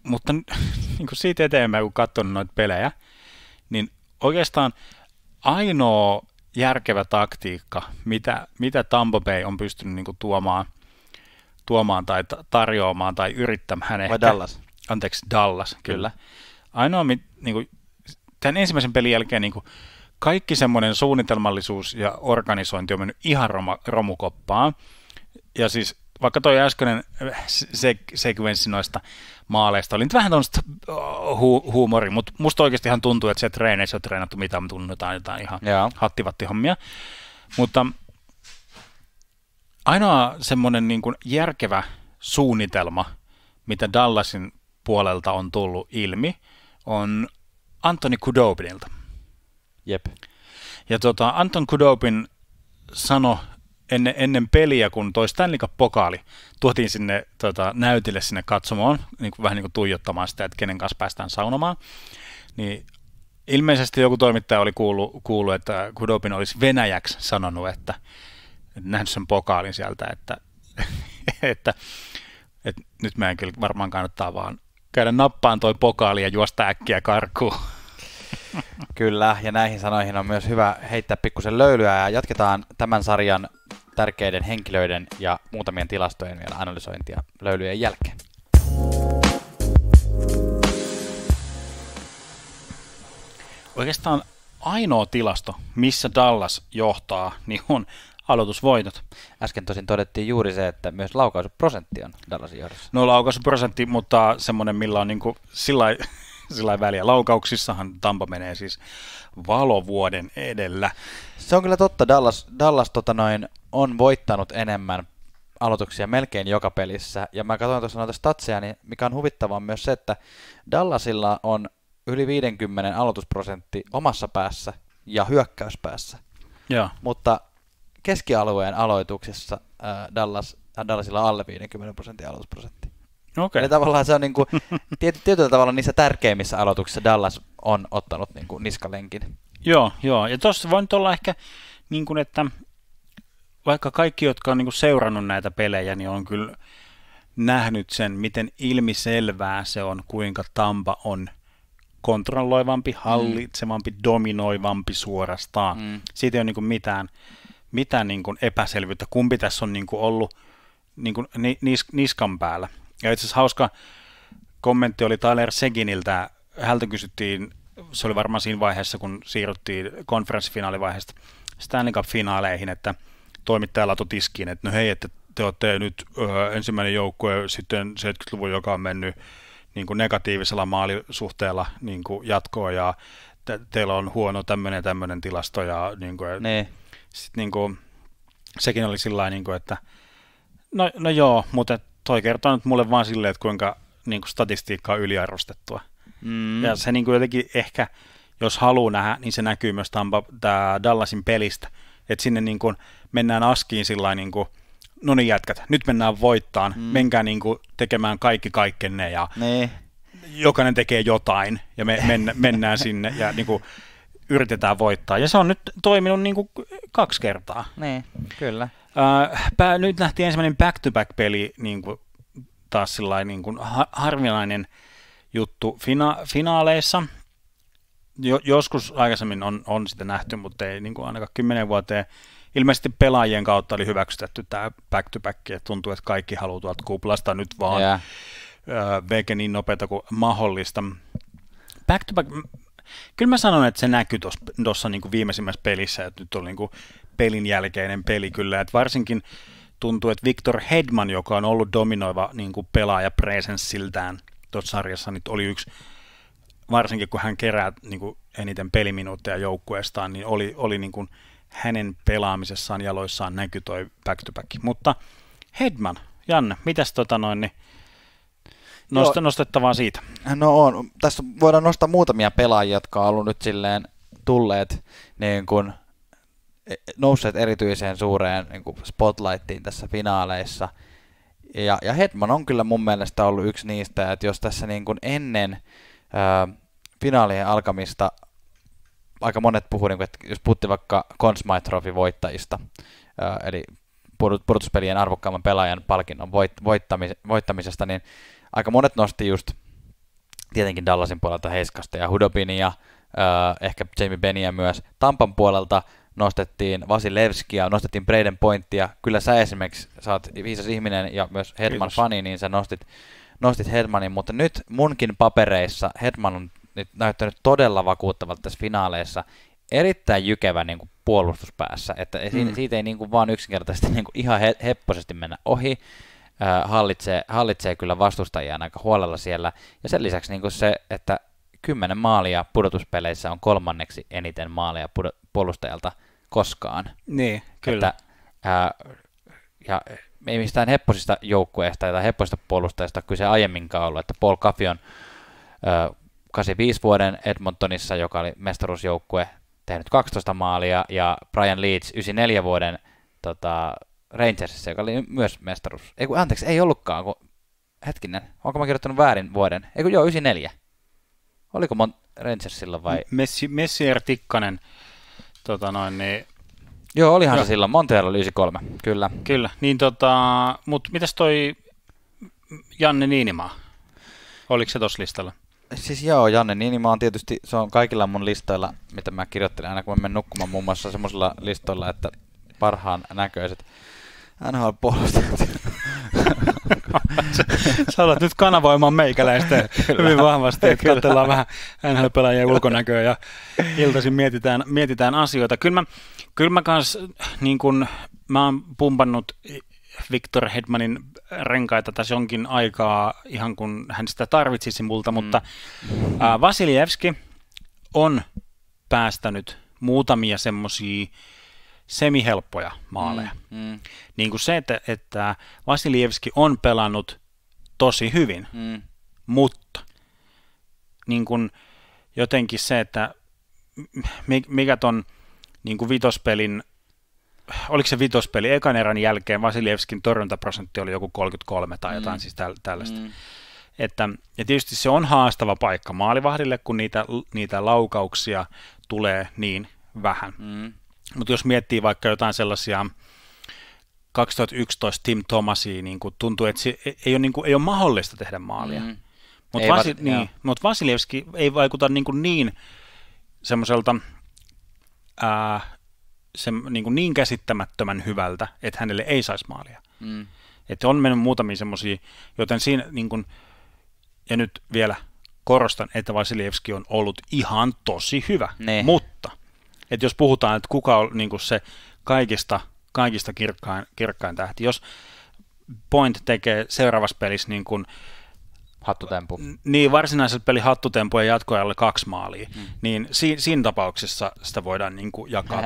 Mutta niin kuin siitä eteenpäin, kun katsonut noita pelejä, niin oikeastaan ainoa järkevä taktiikka, mitä Tampa Bay on pystynyt niin kuin tuomaan tai tarjoamaan tai yrittämään ehkä. Vai Dallas? Anteeksi, Dallas, kyllä. Ainoa, niin kuin, tämän ensimmäisen pelin jälkeen niin kuin, kaikki semmoinen suunnitelmallisuus ja organisointi on mennyt ihan romukoppaan. Ja siis vaikka toi äskeinen sekvenssi noista maaleista oli nyt vähän tuollaista huumori, mutta musta oikeasti ihan tuntuu, että se treeneissä on treenattu mitä me tunnetaan jotain ihan hattivattihommia. Mutta ainoa semmoinen niin kuin järkevä suunnitelma, mitä Dallasin puolelta on tullut ilmi, on Anthony Khudobinilta. Jep. Ja Anton Khudobin sanoi ennen peliä, kun toi Stanley Cup-pokaali tuotiin sinne näytille sinne katsomoon, niin kuin, vähän niin kuin tuijottamaan sitä, että kenen kanssa päästään saunomaan, niin ilmeisesti joku toimittaja oli kuullut että Khudobin olisi venäjäksi sanonut, että nähnyt sen pokaalin sieltä, että nyt meidän kyllä varmaan kannattaa vaan käydä nappaan toi pokaali ja juosta äkkiä karkuun. Kyllä, ja näihin sanoihin on myös hyvä heittää pikkusen löylyä, ja jatketaan tämän sarjan tärkeiden henkilöiden ja muutamien tilastojen vielä analysointia löylyjen jälkeen. Oikeastaan ainoa tilasto, missä Dallas johtaa, niin on aloitusvoitot. Äsken tosin todettiin juuri se, että myös laukaisuprosentti on Dallasin johdossa. No laukaisuprosentti, mutta semmoinen, millä on niin kuin sillä väliä. Laukauksissahan Tampa menee siis valovuoden edellä. Se on kyllä totta. Dallas on voittanut enemmän aloituksia melkein joka pelissä. Ja mä katsoin tuossa noita statseja, niin mikä on huvittavaa myös se, että Dallasilla on yli 50 aloitusprosentti omassa päässä ja hyökkäyspäässä. Joo. Mutta keskialueen aloituksessa Dallasilla on alle 50% aloitusprosentti. Okay. Eli tavallaan se on niinku, tietyllä tavalla niissä tärkeimmissä aloituksissa Dallas on ottanut niinku niskalenkin. Joo. Ja tuossa voi nyt olla ehkä, niin kuin, että vaikka kaikki, jotka on niin kuin seurannut näitä pelejä, niin on kyllä nähnyt sen, miten ilmiselvää se on, kuinka Tampa on kontrolloivampi, hallitsevampi, dominoivampi suorastaan. Siitä ei ole niin kuin mitään niin kuin epäselvyyttä, kumpi tässä on niin kuin ollut niin kuin niskan päällä. Ja itse asiassa hauska kommentti oli Tyler Seguiniltä. Häneltä kysyttiin, se oli varmaan siinä vaiheessa, kun siirryttiin konferenssifinaalivaiheesta Stanley Cup-finaaleihin, että toimittaja latoi tiskiin, että no hei, että te olette nyt ensimmäinen joukkue sitten 70-luvun, joka on mennyt niin kuin negatiivisella maalisuhteella niin kuin jatkoon, ja teillä on huono tämmöinen tilasto, ja niin kuin, sitten niin kuin, sekin oli sillä niin kuin, että no joo, mutta toi kertoo nyt mulle vaan silleen, että kuinka niin kuin statistiikka on yliarvostettua. Ja se niin kuin jotenkin ehkä, jos haluaa nähdä, niin se näkyy myös Dallasin pelistä, että sinne niin kuin mennään askiin sillä niin kuin, no niin jätkät, nyt mennään voittaan, menkää niin kuin tekemään kaikkenne ja jokainen tekee jotain ja me mennään sinne ja niin kuin yritetään voittaa. Ja se on nyt toiminut niin kuin 2 kertaa. Niin, kyllä. Nyt nähtiin ensimmäinen back-to-back-peli niin kuin taas sillain niin kuin harvinainen juttu finaaleissa. Joskus aikaisemmin on sitä nähty, mutta ei niin kuin ainakaan 10 vuoteen. Ilmeisesti pelaajien kautta oli hyväksytetty tämä back-to-back, ja tuntuu, että kaikki haluaa tuolta kuplasta nyt vaan veke niin nopeata kuin mahdollista. Back-to-back, kyllä mä sanon, että se näkyy tuossa niin kuin viimeisimmässä pelissä, että nyt on niin kuin pelin jälkeinen peli kyllä, että varsinkin tuntuu, että Victor Hedman, joka on ollut dominoiva niin kuin pelaaja presenssiltään tuossa sarjassa, nyt oli yksi, varsinkin kun hän kerää niin kuin eniten peliminuutteja joukkueestaan, niin oli niin kuin hänen pelaamisessaan jaloissaan näkyy toi back-to-back. Mutta Hedman, Janne, mitäs nostettavaa siitä? No on. Tässä voidaan nostaa muutamia pelaajia, jotka on ollut nyt silleen tulleet niin kuin nousseet erityiseen suureen niin kuin spotlightiin tässä finaaleissa. Ja Hedman on kyllä mun mielestä ollut yksi niistä, että jos tässä niin kuin ennen finaalien alkamista aika monet puhuu, että jos puhuttiin vaikka Conn Smythe Trophy voittajista, eli pudotuspelien arvokkaamman pelaajan palkinnon voittamisesta, niin aika monet nosti just tietenkin Dallasin puolelta Heiskasta ja Hudobinia, ehkä Jamie Benniä myös. Tampan puolelta nostettiin Vasilevskia, nostettiin Braden Pointia. Kyllä sä esimerkiksi, sä oot viisas ihminen ja myös Hedman fani, niin sä nostit Hedmanin, mutta nyt munkin papereissa Hedman on nyt näyttänyt todella vakuuttavalta tässä finaaleissa, erittäin jykevä niin kuin puolustuspäässä, että siitä ei niin kuin vaan yksinkertaisesti niin kuin ihan hepposesti mennä ohi, hallitsee kyllä vastustajia aika huolella siellä, ja sen lisäksi niin kuin se, että 10 maalia pudotuspeleissä on 3. eniten maalia puolustajalta koskaan. Niin, kyllä. Ja ei mistään hepposista joukkueesta tai hepposista puolustajista kyse aiemminkaan ollut, että Paul Caffey 85 vuoden Edmontonissa, joka oli mestaruusjoukkue, tehnyt 12 maalia, ja Brian Leetz 94 vuoden Rangersissa, joka oli myös mestaruus. Ei ollutkaan, hetkinen, onko mä kirjoittanut väärin vuoden? 94. Oliko Rangersilla vai? Messier Tikkanen, niin. Joo, olihan se silloin. Montreal oli 93, kyllä. Kyllä, niin mutta mitäs toi Janne Niinimaa? Oliko se tuossa listalla? Siis joo, Janne Niinimaa on tietysti, se on kaikilla mun listoilla, mitä mä kirjoittelen aina kun mä menen nukkumaan, muun muassa semmoisilla listoilla, että parhaan näköiset NHL-puolustajat. Sä alat nyt kanavoimaan meikäläistä hyvin vahvasti, että katsellaan vähän NHL-pelaajien ulkonäköä ja iltaisin mietitään asioita. Kyllä mä kans niin kun mä oon pumpannut Victor Hedmanin renkaita tässä jonkin aikaa, ihan kun hän sitä tarvitsisi multa, mutta Vasiljevski on päästänyt muutamia semmosia semihelppoja maaleja. Niin kuin se, että Vasiljevski on pelannut tosi hyvin, mutta niin kuin jotenkin se, että mikä ton niin kuin vitospelin, oliko se vitospeli ekan erän jälkeen, Vasiljevskin torjuntaprosentti oli joku 33 tai jotain siis tällaista. Ja tietysti se on haastava paikka maalivahdille, kun niitä laukauksia tulee niin vähän. Mutta jos miettii vaikka jotain sellaisia 2011 Tim Thomasia, niin tuntuu, että se ei ole mahdollista tehdä maalia. Mutta Vasiljevski ei vaikuta niin semmoiselta niin käsittämättömän hyvältä, että hänelle ei saisi maalia. Että on mennyt muutamia semmoisia, joten siinä, niin kun, ja nyt vielä korostan, että Vasiljevski on ollut ihan tosi hyvä. Mutta, että jos puhutaan, että kuka on niin kun se kaikista kirkkain tähti, jos Point tekee seuraavassa pelissä niin kun hattutempu. Niin, varsinaisella peli hattutempu ja jatkoajalle 2 maalia, niin siinä tapauksessa sitä voidaan niin kuin jakaa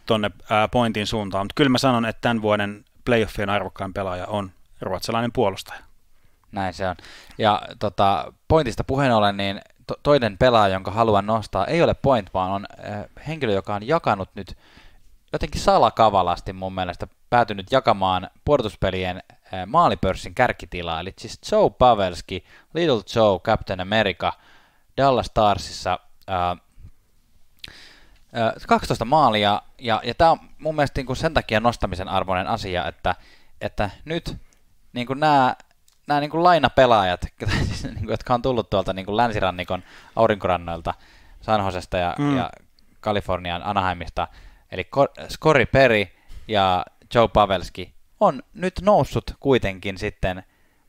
tonne Pointin suuntaan. Mutta kyllä mä sanon, että tämän vuoden playoffien arvokkain pelaaja on ruotsalainen puolustaja. Näin se on. Ja Pointista puheen ollen, niin toinen pelaaja, jonka haluan nostaa, ei ole Point, vaan on henkilö, joka on jakanut nyt jotenkin salakavalasti mun mielestä päätynyt jakamaan pudotuspelien maalipörssin kärkitilaa, eli siis Joe Pavelski, Little Joe, Captain America, Dallas Starsissa 12 maalia, ja tämä on mun mielestä niin kuin sen takia nostamisen arvoinen asia, että nyt niin kuin nämä niin kuin lainapelaajat, jotka on tullut tuolta niin kuin länsirannikon aurinkorannoilta, San Josesta ja Kalifornian Anaheimista, eli Scottie Perry ja Joe Pavelski on nyt noussut kuitenkin sitten,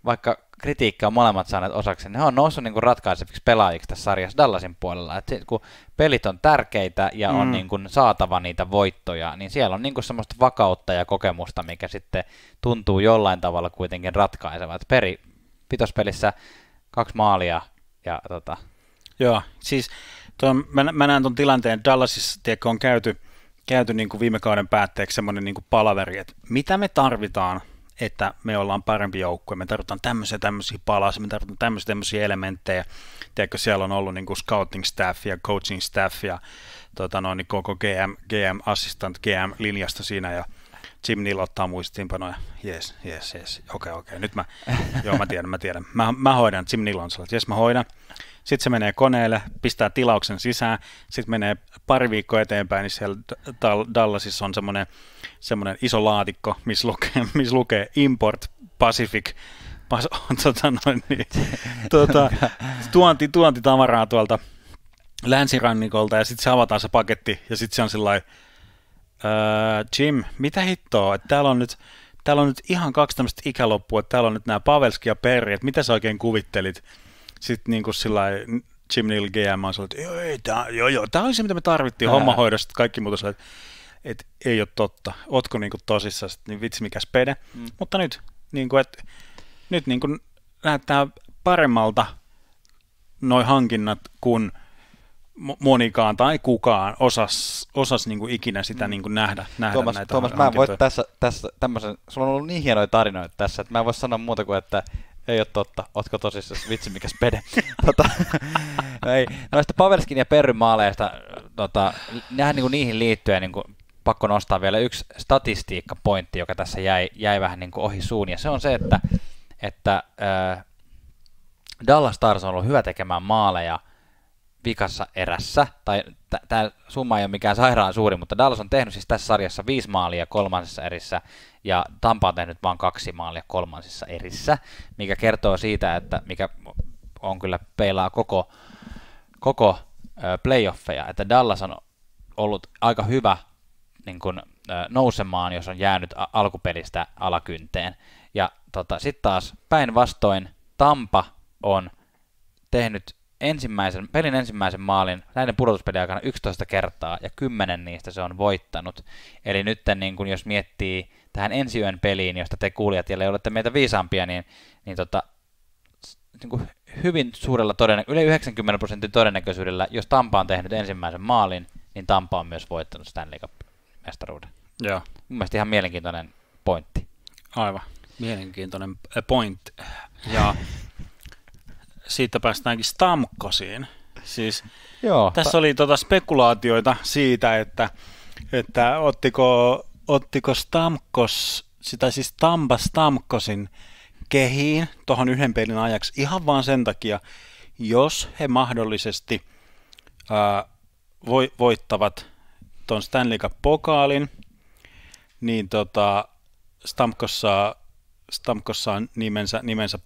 vaikka kritiikka on molemmat saaneet osaksi, ne on noussut niin kuin ratkaiseviksi pelaajiksi tässä sarjassa Dallasin puolella. Et kun pelit on tärkeitä ja on niin kuin saatava niitä voittoja, niin siellä on niin kuin semmoista vakautta ja kokemusta, mikä sitten tuntuu jollain tavalla kuitenkin ratkaisevat. Peri vitospelissä 2 maalia ja Joo, siis mä näen ton tilanteen, Dallasissa on käyty niin kuin viime kauden päätteeksi semmoinen niin kuin palaveri, että mitä me tarvitaan, että me ollaan parempi joukkue, me tarvitaan tämmöisiä palasia, me tarvitaan tämmöisiä elementtejä. Tiedätkö, siellä on ollut niin kuin scouting staff ja coaching staff ja niin koko GM assistant GM-linjasta siinä ja Jim Neal ottaa muistiinpanoja. Yes, okei, nyt mä tiedän. Mä hoidan, Jim Neal on sellainen, mä hoidan. Sitten se menee koneelle, pistää tilauksen sisään, sitten menee pari viikkoa eteenpäin, niin siellä Dallasissa on semmoinen iso laatikko, missä lukee Import Pacific, tuontitavaraa tuolta länsirannikolta, ja sitten se avataan se paketti, ja sitten se on sellainen, Jim, mitä hittoa, että täällä on nyt ihan 2 tämmöistä ikäloppua, että täällä on nyt nämä Pavelski ja Perry, että mitä sä oikein kuvittelit? Sitten niin kuin sillain Jim Neal GM on sanonut, että tämä on se, mitä me tarvittiin hommahoidosta, kaikki muuta sanoo, että ei ole totta, ootko niin kuin tosissaan, niin vitsi mikä spede. Mutta nyt, niin kuin, nyt niin kuin näyttää paremmalta noi hankinnat, kun monikaan tai kukaan osas niin kuin ikinä sitä niin kuin nähdä Tuomas, näitä Tuomas, mä en voi tässä tämmöisen, sulla on ollut niin hienoja tarinoita tässä, että mä en voi sanoa muuta kuin, että ei ole totta, ootko tosissaan, vitsi mikä spede. Ei, noista Pavelskin ja Perryn maaleista, nehän niin kuin niihin liittyen niin kuin pakko nostaa vielä yksi statistiikkapointti, joka tässä jäi vähän niin kuin ohi suun, ja se on se, että Dallas Stars on ollut hyvä tekemään maaleja vikassa erässä, tai tämä summa ei ole mikään sairaan suuri, mutta Dallas on tehnyt siis tässä sarjassa 5 maalia kolmansissa erissä, ja Tampa on tehnyt vain 2 maalia kolmansissa erissä, mikä kertoo siitä, että mikä on kyllä peilaa koko playoffeja, että Dallas on ollut aika hyvä niin kun, nousemaan, jos on jäänyt alkupelistä alakynteen, ja sitten taas päinvastoin Tampa on tehnyt pelin ensimmäisen maalin näiden pudotuspelien aikana 11 kertaa, ja 10 niistä se on voittanut. Eli nyt niin kun jos miettii tähän ensi yön peliin, josta te kuulijat, joille olette meitä viisaampia, niin niin kuin hyvin suurella yli 90% todennäköisyydellä, jos Tampa on tehnyt ensimmäisen maalin, niin Tampa on myös voittanut Stanley Cup-mestaruuden. Joo. Mun mielestä ihan mielenkiintoinen pointti. Aivan. Mielenkiintoinen point. Ja siitä päästäänkin Stamkosiin. Siis Joo, tässä oli spekulaatioita siitä, että ottiko Stamkos, sitä siis Tampa Stamkosin kehiin tuohon yhden pelin ajaksi ihan vaan sen takia, jos he mahdollisesti voittavat tuon Stanley Cup-pokaalin, niin Stamkos saa nimensä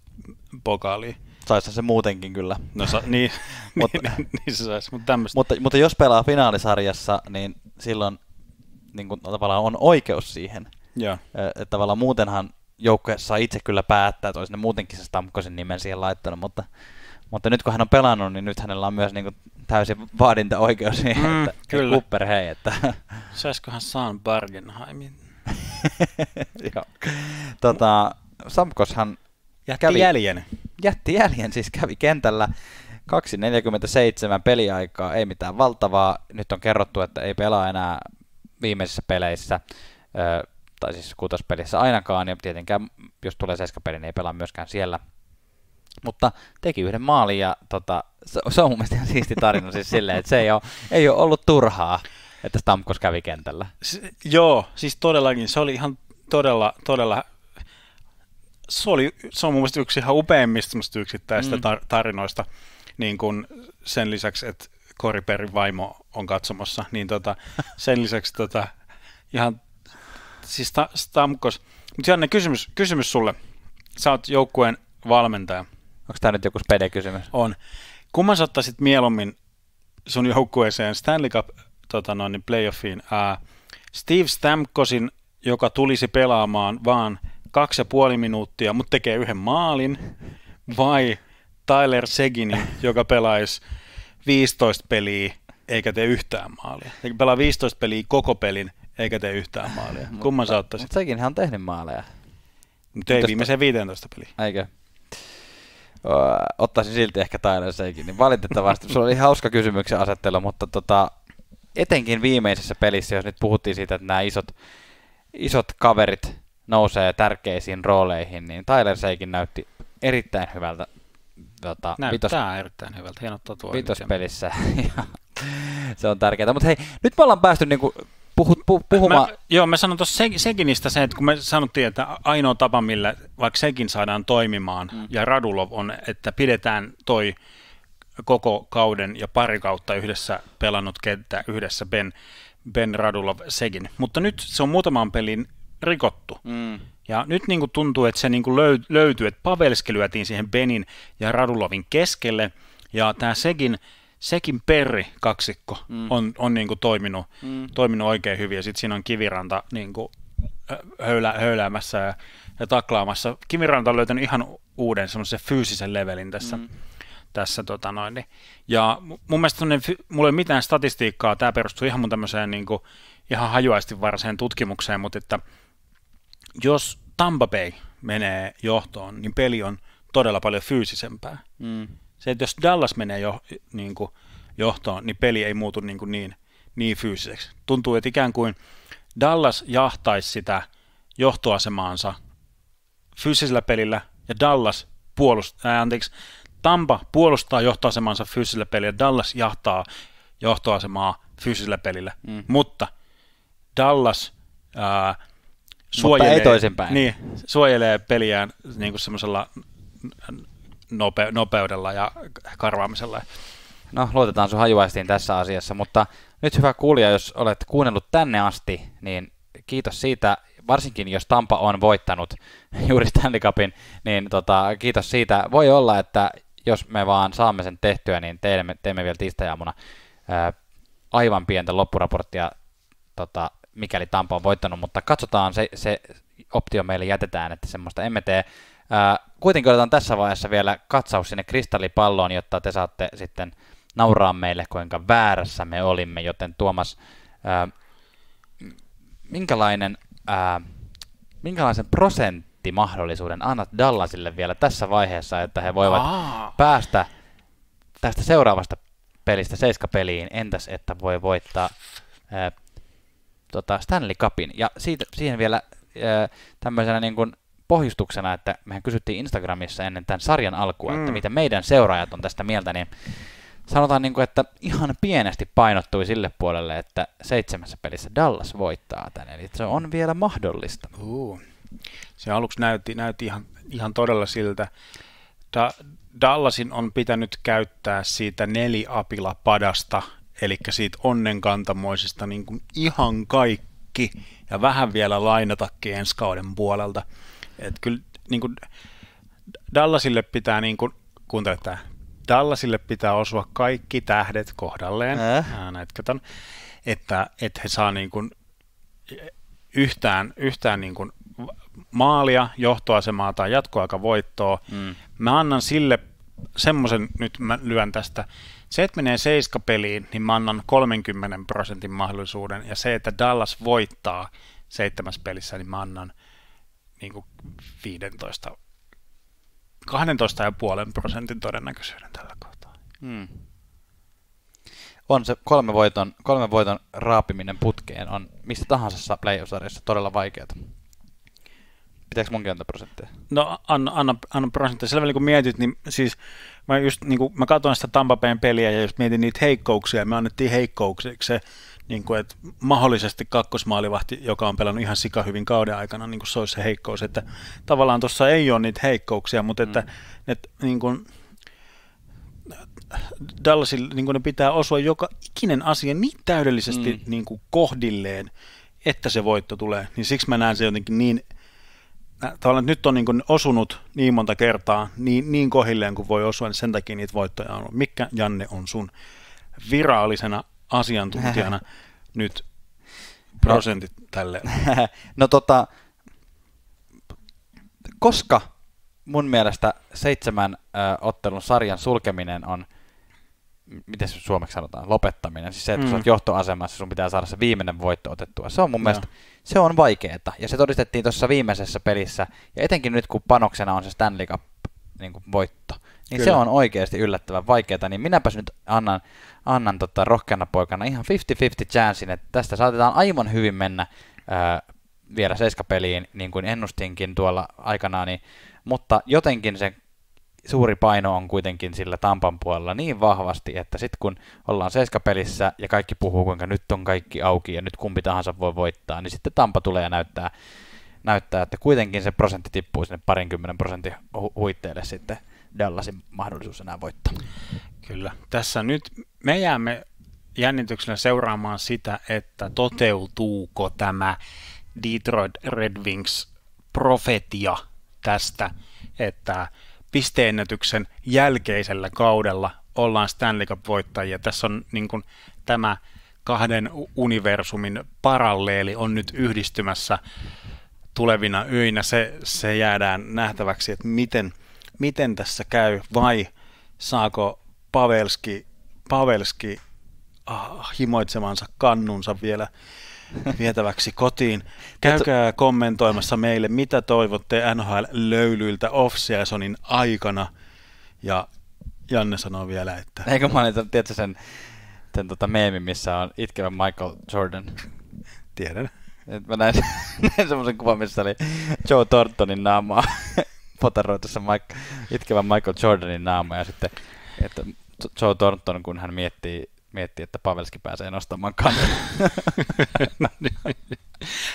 pokaaliin. Saisi se muutenkin kyllä. No niin se saisi, mutta tämmöistä. Mutta jos pelaa finaalisarjassa, niin silloin niin kuin, tavallaan on oikeus siihen. Joo. Että tavallaan muutenhan joukkue saa itse kyllä päättää, että olisi ne muutenkin se Stamkosin nimen siihen laittanut, mutta nyt kun hän on pelannut, niin nyt hänellä on myös niin kuin täysin vaadintaoikeus siihen, että kyllä. Cooper, hei, että Saisikohan Saan Bargenheimin? Joo. Stamkoshan jätti jäljen, siis kävi kentällä 2.47 peliaikaa, ei mitään valtavaa. Nyt on kerrottu, että ei pelaa enää viimeisissä peleissä, tai siis kutospelissä ainakaan, ja tietenkään jos tulee seiskapeli, niin ei pelaa myöskään siellä. Mutta teki yhden maalin, ja se on mun mielestä ihan siisti tarina siis silleen, että se ei ole ollut turhaa, että Stamkos kävi kentällä. Joo, siis todellakin, se oli ihan todella se on mun mielestä yksi ihan upeimmista yksittäistä tarinoista, niin kuin sen lisäksi, että Corey Perryn vaimo on katsomassa, niin sen lisäksi ihan siis Stamkos. Mutta Janne, kysymys sulle. Sä oot joukkueen valmentaja. Onko tämä nyt joku spede-kysymys? On. Kumman sä ottaisit mieluummin sun joukkueeseen Stanley Cup playoffiin? Steve Stamkosin, joka tulisi pelaamaan vaan 2,5 minuuttia, mutta tekee yhden maalin, vai Tyler Seguinin, joka pelaisi 15 peliä eikä tee yhtään maalia. Eikä pelaa 15 peliä koko pelin eikä tee yhtään maalia. Kumman sä ottaisit? Mutta Seguinhan on tehnyt maaleja. Mutta ei viimeiseen 15 peliä. Eikö? Ottaisin silti ehkä Tyler Seguinin. Valitettavasti. Sulla oli hauska kysymyksen asettelu, mutta etenkin viimeisessä pelissä, jos nyt puhuttiin siitä, että nämä isot kaverit nousee tärkeisiin rooleihin, niin Tyler Seguin näytti erittäin hyvältä. Näyttää erittäin hyvältä. Hieno tatuointi. Vitospelissä. Se on tärkeää. Mutta hei, nyt me ollaan päästy niinku puhumaan. Mä sanon tuossa Seginistä se, että kun me sanottiin, että ainoa tapa, millä vaikka Segin saadaan toimimaan, ja Radulov on, että pidetään toi koko kauden ja pari kautta yhdessä pelannut kenttä yhdessä Ben Radulov Segin. Mutta nyt se on muutaman pelin rikottu. Ja nyt niin kuin tuntuu, että se niin kuin löytyy, että Pavelski lyötiin siihen Benin ja Radulovin keskelle, ja tämä Segin Perri kaksikko on niin kuin toiminut oikein hyvin, ja sitten siinä on Kiviranta niin kuin höyläämässä ja taklaamassa. Kiviranta on löytänyt ihan uuden semmoisen fyysisen levelin tässä ja mun mielestä mulla ei ole mitään statistiikkaa, tämä perustuu ihan mun tämmöiseen niin kuin, ihan hajuaistinvaraiseen tutkimukseen, mutta että jos Tampa Bay menee johtoon, niin peli on todella paljon fyysisempää. Se, että jos Dallas menee johtoon, niin peli ei muutu niin fyysiseksi. Tuntuu, että ikään kuin Dallas jahtaisi sitä johtoasemaansa fyysisellä pelillä, ja Tampa puolustaa johtoasemansa fyysisellä pelillä, ja Dallas jahtaa johtoasemaa fyysisellä pelillä. Mutta Dallas suojelee peliään niin kuin semmoisella nopeudella ja karvaamisella. No, luotetaan sun hajuaistiin tässä asiassa, mutta nyt hyvä kuulija, jos olet kuunnellut tänne asti, niin kiitos siitä, varsinkin jos Tampa on voittanut juuri Stanley Cupin, niin kiitos siitä. Voi olla, että jos me vaan saamme sen tehtyä, niin teemme vielä tiistai-aamuna aivan pientä loppuraporttia, mikäli Tampa on voittanut, mutta katsotaan, se optio meille jätetään, että semmoista emme tee. Kuitenkin otetaan tässä vaiheessa vielä katsaus sinne kristallipalloon, jotta te saatte sitten nauraa meille, kuinka väärässä me olimme, joten Tuomas, minkälaisen prosenttimahdollisuuden annat Dallasille vielä tässä vaiheessa, että he voivat päästä tästä seuraavasta pelistä 7-peliin, entäs että voi voittaa Stanley Cupin, ja siihen vielä tämmöisenä niin kuin pohjustuksena, että mehän kysyttiin Instagramissa ennen tämän sarjan alkua, että mitä meidän seuraajat on tästä mieltä, niin sanotaan, niin kuin, että ihan pienesti painottui sille puolelle, että 7 pelissä Dallas voittaa tämän, eli se on vielä mahdollista. Se aluksi näytti ihan todella siltä. Dallasin on pitänyt käyttää siitä neliapila-padasta, eli siitä onnenkantamoisesta niin kuin ihan kaikki, ja vähän vielä lainatakin ensi kauden puolelta. Et kyllä niin kuin Dallasille pitää, niin kuin, kuuntele tämä, Dallasille pitää osua kaikki tähdet kohdalleen, että he saa niin kuin yhtään niin kuin maalia, johtoasemaa tai jatkoaikavoittoa. Mä annan sille semmoisen, nyt mä lyön tästä, se, että menee 7-peliin, niin mä annan 30% mahdollisuuden, ja se, että Dallas voittaa 7 pelissä, niin mä annan niin kuin 12,5% todennäköisyyden tällä kohtaa. On se kolme voiton raapiminen putkeen on mistä tahansa playoff-sarjassa todella vaikeaa. Pitääkö munkin antaa prosentteja? No anna prosentteja. Sillä välillä kun mietit, niin siis mä katsoin sitä Tampa Bayn peliä ja jos mietin niitä heikkouksia, me annettiin heikkouksiksi se, niin kuin, että mahdollisesti kakkosmaalivahti, joka on pelannut ihan sikahyvin kauden aikana, niin kuin se olisi se heikkous, että tavallaan tuossa ei ole niitä heikkouksia, mutta että niin kuin, Dallasilla niin kuin ne pitää osua joka ikinen asia niin täydellisesti niin kuin kohdilleen, että se voitto tulee, niin siksi mä näen se jotenkin niin, tavallaan nyt on niin kuin osunut niin monta kertaa, niin kohdilleen kuin voi osua, niin sen takia niitä voittoja on. Mikä, Janne, on sun virallisena asiantuntijana nyt prosentit tälle? No koska mun mielestä 7 ottelun sarjan sulkeminen on, miten se suomeksi sanotaan, lopettaminen, siis se, että kun sä oot johtoasemassa, sun pitää saada se viimeinen voitto otettua. Se on mun mielestä, se on vaikeeta, ja se todistettiin tuossa viimeisessä pelissä, ja etenkin nyt, kun panoksena on se Stanley Cup niin kuin voitto, niin kyllä. Se on oikeasti yllättävän vaikeeta, niin minäpäs nyt annan rohkeana poikana ihan 50-50 chanssin, että tästä saatetaan aivan hyvin mennä vielä 7-peliin, niin kuin ennustinkin tuolla aikanaan, niin, mutta jotenkin se suuri paino on kuitenkin sillä Tampan puolella niin vahvasti, että sitten kun ollaan 7-pelissä ja kaikki puhuu, kuinka nyt on kaikki auki ja nyt kumpi tahansa voi voittaa, niin sitten Tampa tulee ja näyttää, että kuitenkin se prosentti tippuu sinne 20% huitteelle sitten Dallasin mahdollisuus enää voittaa. Kyllä. Tässä nyt me jäämme jännityksellä seuraamaan sitä, että toteutuuko tämä Detroit Red Wings profetia tästä, että pisteennätyksen jälkeisellä kaudella ollaan Stanley Cup-voittajia. Tässä on niin kuin, tämä 2 universumin paralleeli on nyt yhdistymässä tulevina öinä. Se jäädään nähtäväksi, että miten tässä käy, vai saako Pavelski himoitsemansa kannunsa vielä vietäväksi kotiin. Käykää kommentoimassa meille, mitä toivotte NHL-löylyiltä off-seasonin aikana. Ja Janne sanoo vielä, että... Eikö mä olin, tiedätkö sen meemin, missä on itkevä Michael Jordan? Tiedän. Mä näin semmoisen kuvan, missä oli Joe Thorntonin naamaa potaroitussa itkevän Michael Jordanin naama. Ja sitten että Joe Thornton, kun hän miettii, että Pavelski pääsee nostamaan kannan.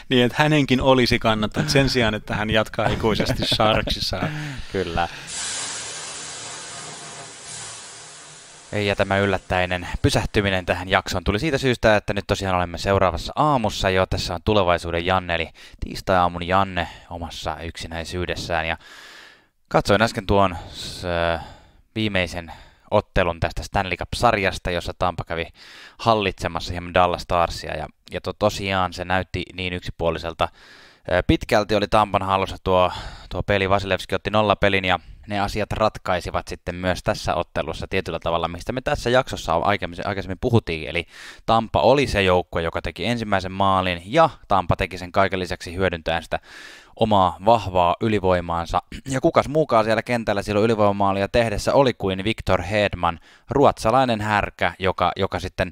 Niin, että hänenkin olisi kannattanut sen sijaan, että hän jatkaa ikuisesti Sharksissa. Kyllä. Ja tämä yllättäinen pysähtyminen tähän jaksoon tuli siitä syystä, että nyt tosiaan olemme seuraavassa aamussa jo. Tässä on tulevaisuuden Janne, eli tiistai-aamun Janne omassa yksinäisyydessään. Ja katsoin äsken tuon viimeisen ottelun tästä Stanley Cup-sarjasta, jossa Tampa kävi hallitsemassa hieman Dallas Starsia, ja tosiaan se näytti niin yksipuoliselta Pitkälti oli Tampan hallussa tuo peli. Vasilevski otti 0 pelin ja ne asiat ratkaisivat sitten myös tässä ottelussa tietyllä tavalla, mistä me tässä jaksossa aikaisemmin puhuttiin. Eli Tampa oli se joukkue, joka teki ensimmäisen maalin ja Tampa teki sen kaiken lisäksi hyödyntäen sitä omaa vahvaa ylivoimaansa. Ja kukas muukaan siellä kentällä silloin ylivoimamaalia tehdessä oli kuin Victor Hedman, ruotsalainen härkä, joka sitten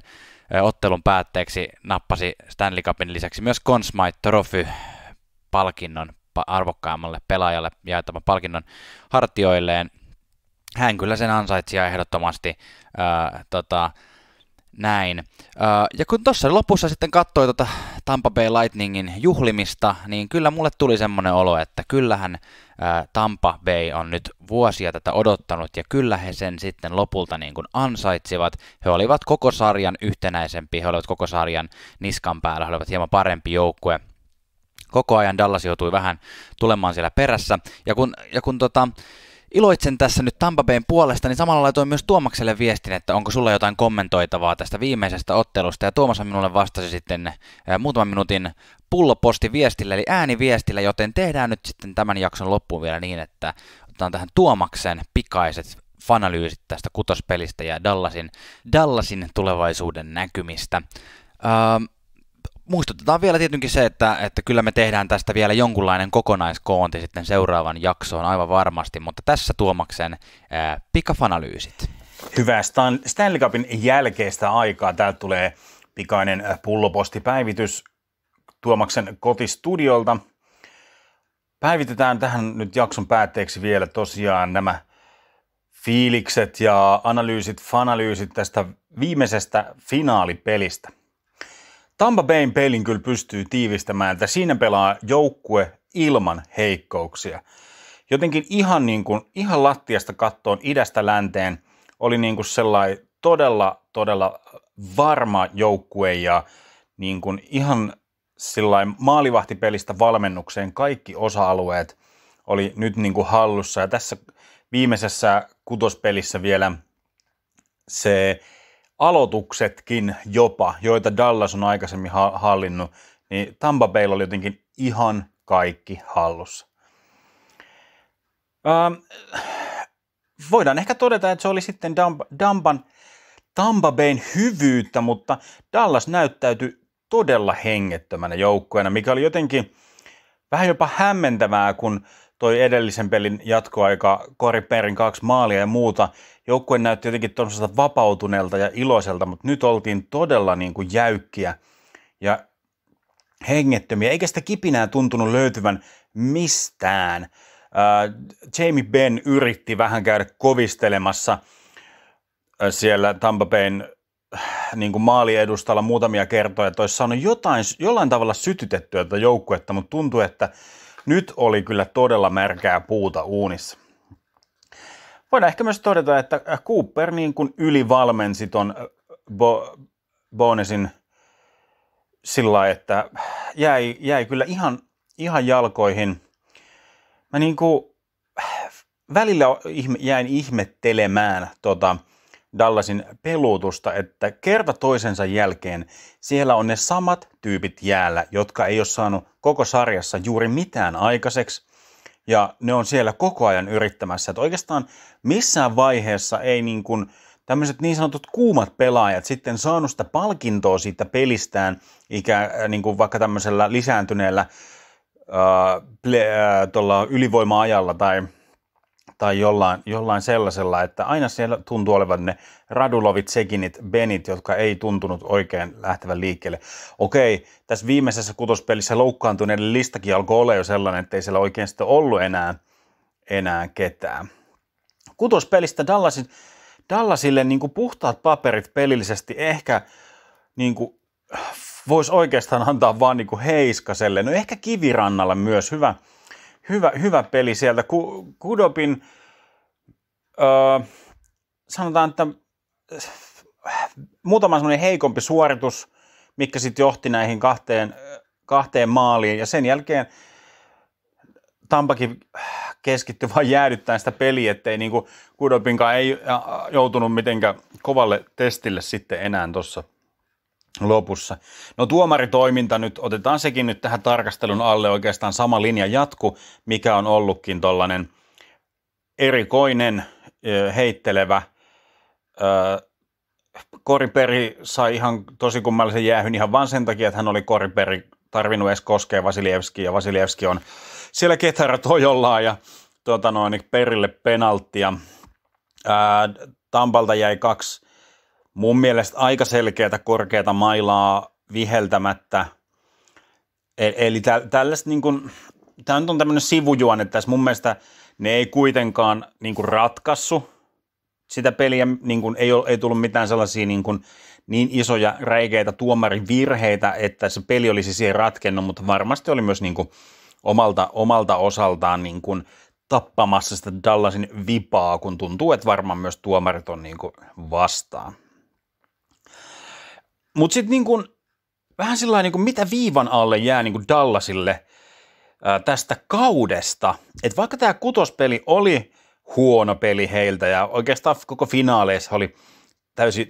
ottelun päätteeksi nappasi Stanley Cupin lisäksi myös Conn Smythe Trophy-palkinnon arvokkaammalle pelaajalle jaettavan palkinnon hartioilleen. Hän kyllä sen ansaitsi ja ehdottomasti näin. Ja kun tuossa lopussa sitten katsoi Tampa Bay Lightningin juhlimista, niin kyllä mulle tuli semmoinen olo, että kyllähän Tampa Bay on nyt vuosia tätä odottanut ja kyllä he sen sitten lopulta niin kuin ansaitsivat. He olivat koko sarjan yhtenäisempi, he olivat koko sarjan niskan päällä, he olivat hieman parempi joukkue. Koko ajan Dallas joutui vähän tulemaan siellä perässä. Ja kun iloitsen tässä nyt Tampa Bayn puolesta, niin samalla laitoin myös Tuomakselle viestin, että onko sulla jotain kommentoitavaa tästä viimeisestä ottelusta. Ja Tuomas minulle vastasi sitten muutaman minuutin pullopostiviestillä, eli ääniviestillä, joten tehdään nyt sitten tämän jakson loppuun vielä niin, että otetaan tähän Tuomaksen pikaiset fanalyysit tästä kutospelistä ja Dallasin tulevaisuuden näkymistä. Muistutetaan vielä tietenkin se, että kyllä me tehdään tästä vielä jonkunlainen kokonaiskoonti sitten seuraavan jaksoon aivan varmasti, mutta tässä Tuomaksen pikafanalyysit. Hyvää Stanley Cupin jälkeistä aikaa. Täältä tulee pikainen pullopostipäivitys Tuomaksen kotistudiolta. Päivitetään tähän nyt jakson päätteeksi vielä tosiaan nämä fiilikset ja fanalyysit tästä viimeisestä finaalipelistä. Tampa Bayn pelin kyllä pystyy tiivistämään, että siinä pelaa joukkue ilman heikkouksia. Jotenkin ihan lattiasta kattoon idästä länteen oli niin kuin sellainen todella varma joukkue ja niin kuin ihan sellainen maalivahtipelistä valmennukseen kaikki osa-alueet oli nyt niin kuin hallussa. Ja tässä viimeisessä kutospelissä vielä se aloituksetkin jopa, joita Dallas on aikaisemmin hallinnut, niin Tampa Baylla oli jotenkin ihan kaikki hallussa. Voidaan ehkä todeta, että se oli sitten Tampa Bayn hyvyyttä, mutta Dallas näyttäytyi todella hengettömänä joukkueena, mikä oli jotenkin vähän jopa hämmentävää, kun toi edellisen pelin jatkoaika, Corey Perryn 2 maalia ja muuta. Joukkue näytti jotenkin tuollaiselta vapautuneelta ja iloiselta, mutta nyt oltiin todella niin kuin jäykkiä ja hengettömiä, eikä sitä kipinää tuntunut löytyvän mistään. Jamie Benn yritti vähän käydä kovistelemassa siellä Tampa Bayn niin kuin maaliedustalla muutamia kertoja, että olisi saanut jollain tavalla sytytettyä tätä joukkuetta, mutta tuntui, että nyt oli kyllä todella märkää puuta uunissa. Voidaan ehkä myös todeta, että Cooper niin kuin ylivalmensi ton Bonesin sillä lailla, että jäi kyllä ihan jalkoihin. Mä niin kuin välillä jäin ihmettelemään Dallasin peluutusta, että kerta toisensa jälkeen siellä on ne samat tyypit jäällä, jotka ei ole saanut koko sarjassa juuri mitään aikaiseksi. Ja ne on siellä koko ajan yrittämässä. Että oikeastaan missään vaiheessa ei niin kuin tämmöiset niin sanotut kuumat pelaajat sitten saanut sitä palkintoa siitä pelistään, niin kuin vaikka tämmöisellä lisääntyneellä ylivoima-ajalla tai jollain sellaisella, että aina siellä tuntuu olevan ne Radulovit, Seginit, Benit, jotka ei tuntunut oikein lähtevän liikkeelle. Okei, tässä viimeisessä kutospelissä loukkaantuneiden listakin alkoi olla jo sellainen, että ei siellä oikein sitten ollut enää ketään. Kutospelistä Dallasille niin kuin puhtaat paperit pelillisesti ehkä niin kuin voisi oikeastaan antaa vaan niin kuin Heiskaselle. No ehkä Kivirannalle myös hyvä peli sieltä. Kudopin sanotaan, että muutama semmoinen heikompi suoritus, mikä sitten johti näihin kahteen maaliin. Ja sen jälkeen Tampakin keskittyi vaan jäädyttämään sitä peliä, ettei niinku Kudopinkaan ei joutunut mitenkään kovalle testille sitten enää tuossa lopussa. No tuomaritoiminta nyt, otetaan sekin nyt tähän tarkastelun alle, oikeastaan sama linja jatku, mikä on ollutkin tollainen erikoinen, heittelevä. Corey Perry sai ihan tosi kummallisen jäähyn ihan vaan sen takia, että hän oli Corey Perry tarvinnut edes koskea Vasilevskiä, ja Vasilevski on siellä Ketara-tojollaan, ja Perille penalttia. Tampalta jäi 2 mun mielestä aika selkeätä korkeata mailaa viheltämättä. Eli tällaista niin kuin, tämä on tämmöinen sivujuone tässä. Mun mielestä ne ei kuitenkaan niin kuin ratkaissut sitä peliä, niin kuin ei tullut mitään sellaisia niin isoja räikeitä tuomarin virheitä, että se peli olisi siihen ratkennut, mutta varmasti oli myös niin kuin omalta osaltaan niin kuin tappamassa sitä Dallasin vipaa, kun tuntuu, että varmaan myös tuomarit on niin kuin vastaan. Mutta sitten niin kuin, vähän sillä niin kuin, mitä viivan alle jää niin kuin Dallasille tästä kaudesta, että vaikka tämä kutospeli oli huono peli heiltä ja oikeastaan koko finaaleissa oli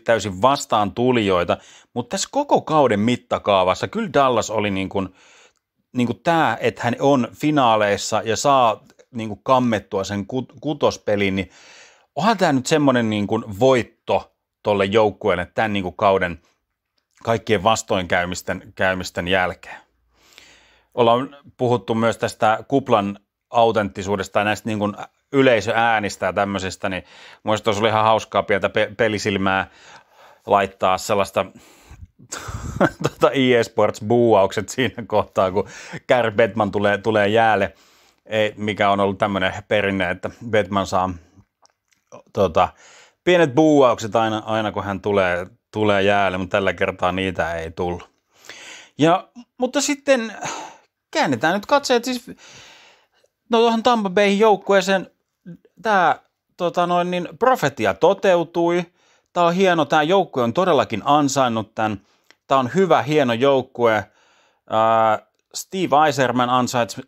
täysin vastaan tulijoita, mutta tässä koko kauden mittakaavassa kyllä Dallas oli niin kuin tämä, että hän on finaaleissa ja saa niin kuin kammettua sen kutospelin, niin onhan tämä nyt semmoinen niin kuin voitto tolle joukkueelle tämän niin kuin kauden kaikkien vastoinkäymisten jälkeen. Ollaan puhuttu myös tästä kuplan autenttisuudesta ja näistä niin kuin yleisöäänistä ja tämmöisestä, niin mielestäni olisi ihan hauskaa pientä pelisilmää laittaa sellaista EA Sports buuaukset siinä kohtaa, kun Gary Bettman tulee jäälle, mikä on ollut tämmöinen perinne, että Bettman saa pienet buuaukset aina kun hän tulee jäälle, mutta tällä kertaa niitä ei tullut. Mutta sitten käännetään nyt katseet siis tuohon Tampa Bay joukkueeseen. Tämä profetia toteutui. Tämä on hieno, tämä joukkue on todellakin ansainnut tämän. Tämä on hyvä, hieno joukkue. Steve Yzerman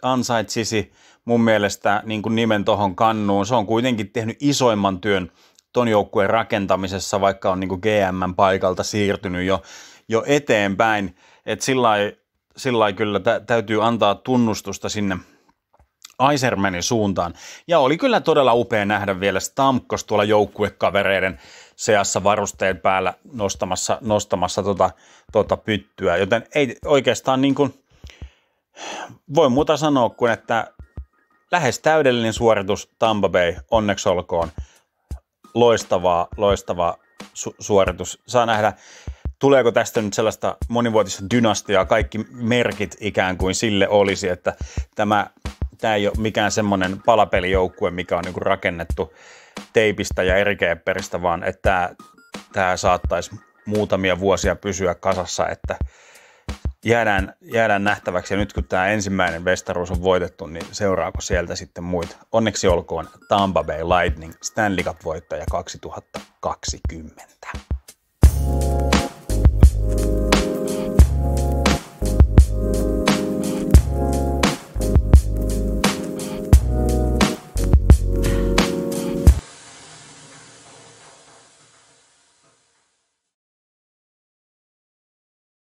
ansaitsisi mun mielestä niin kuin nimen tuohon kannuun. Se on kuitenkin tehnyt isoimman työn ton joukkueen rakentamisessa, vaikka on niin kuin GM:n paikalta siirtynyt jo eteenpäin. Että sillä kyllä täytyy antaa tunnustusta sinne Yzermanin suuntaan. Ja oli kyllä todella upea nähdä vielä Stamkos tuolla joukkuekavereiden seassa varusteet päällä nostamassa pyttyä. Joten ei oikeastaan niin kuin voi muuta sanoa kuin, että lähes täydellinen suoritus Tampa Bay, onneksi olkoon. Loistava suoritus. Saa nähdä, tuleeko tästä nyt sellaista monivuotista dynastiaa, kaikki merkit ikään kuin sille olisi, että tämä ei ole mikään semmoinen palapelijoukkue, mikä on niinku rakennettu teipistä ja erikeepperistä, vaan että tämä saattaisi muutamia vuosia pysyä kasassa, että jäädään nähtäväksi. Ja nyt kun tämä ensimmäinen mestaruus on voitettu, niin seuraako sieltä sitten muita? Onneksi olkoon Tampa Bay Lightning Stanley Cup-voittaja 2020.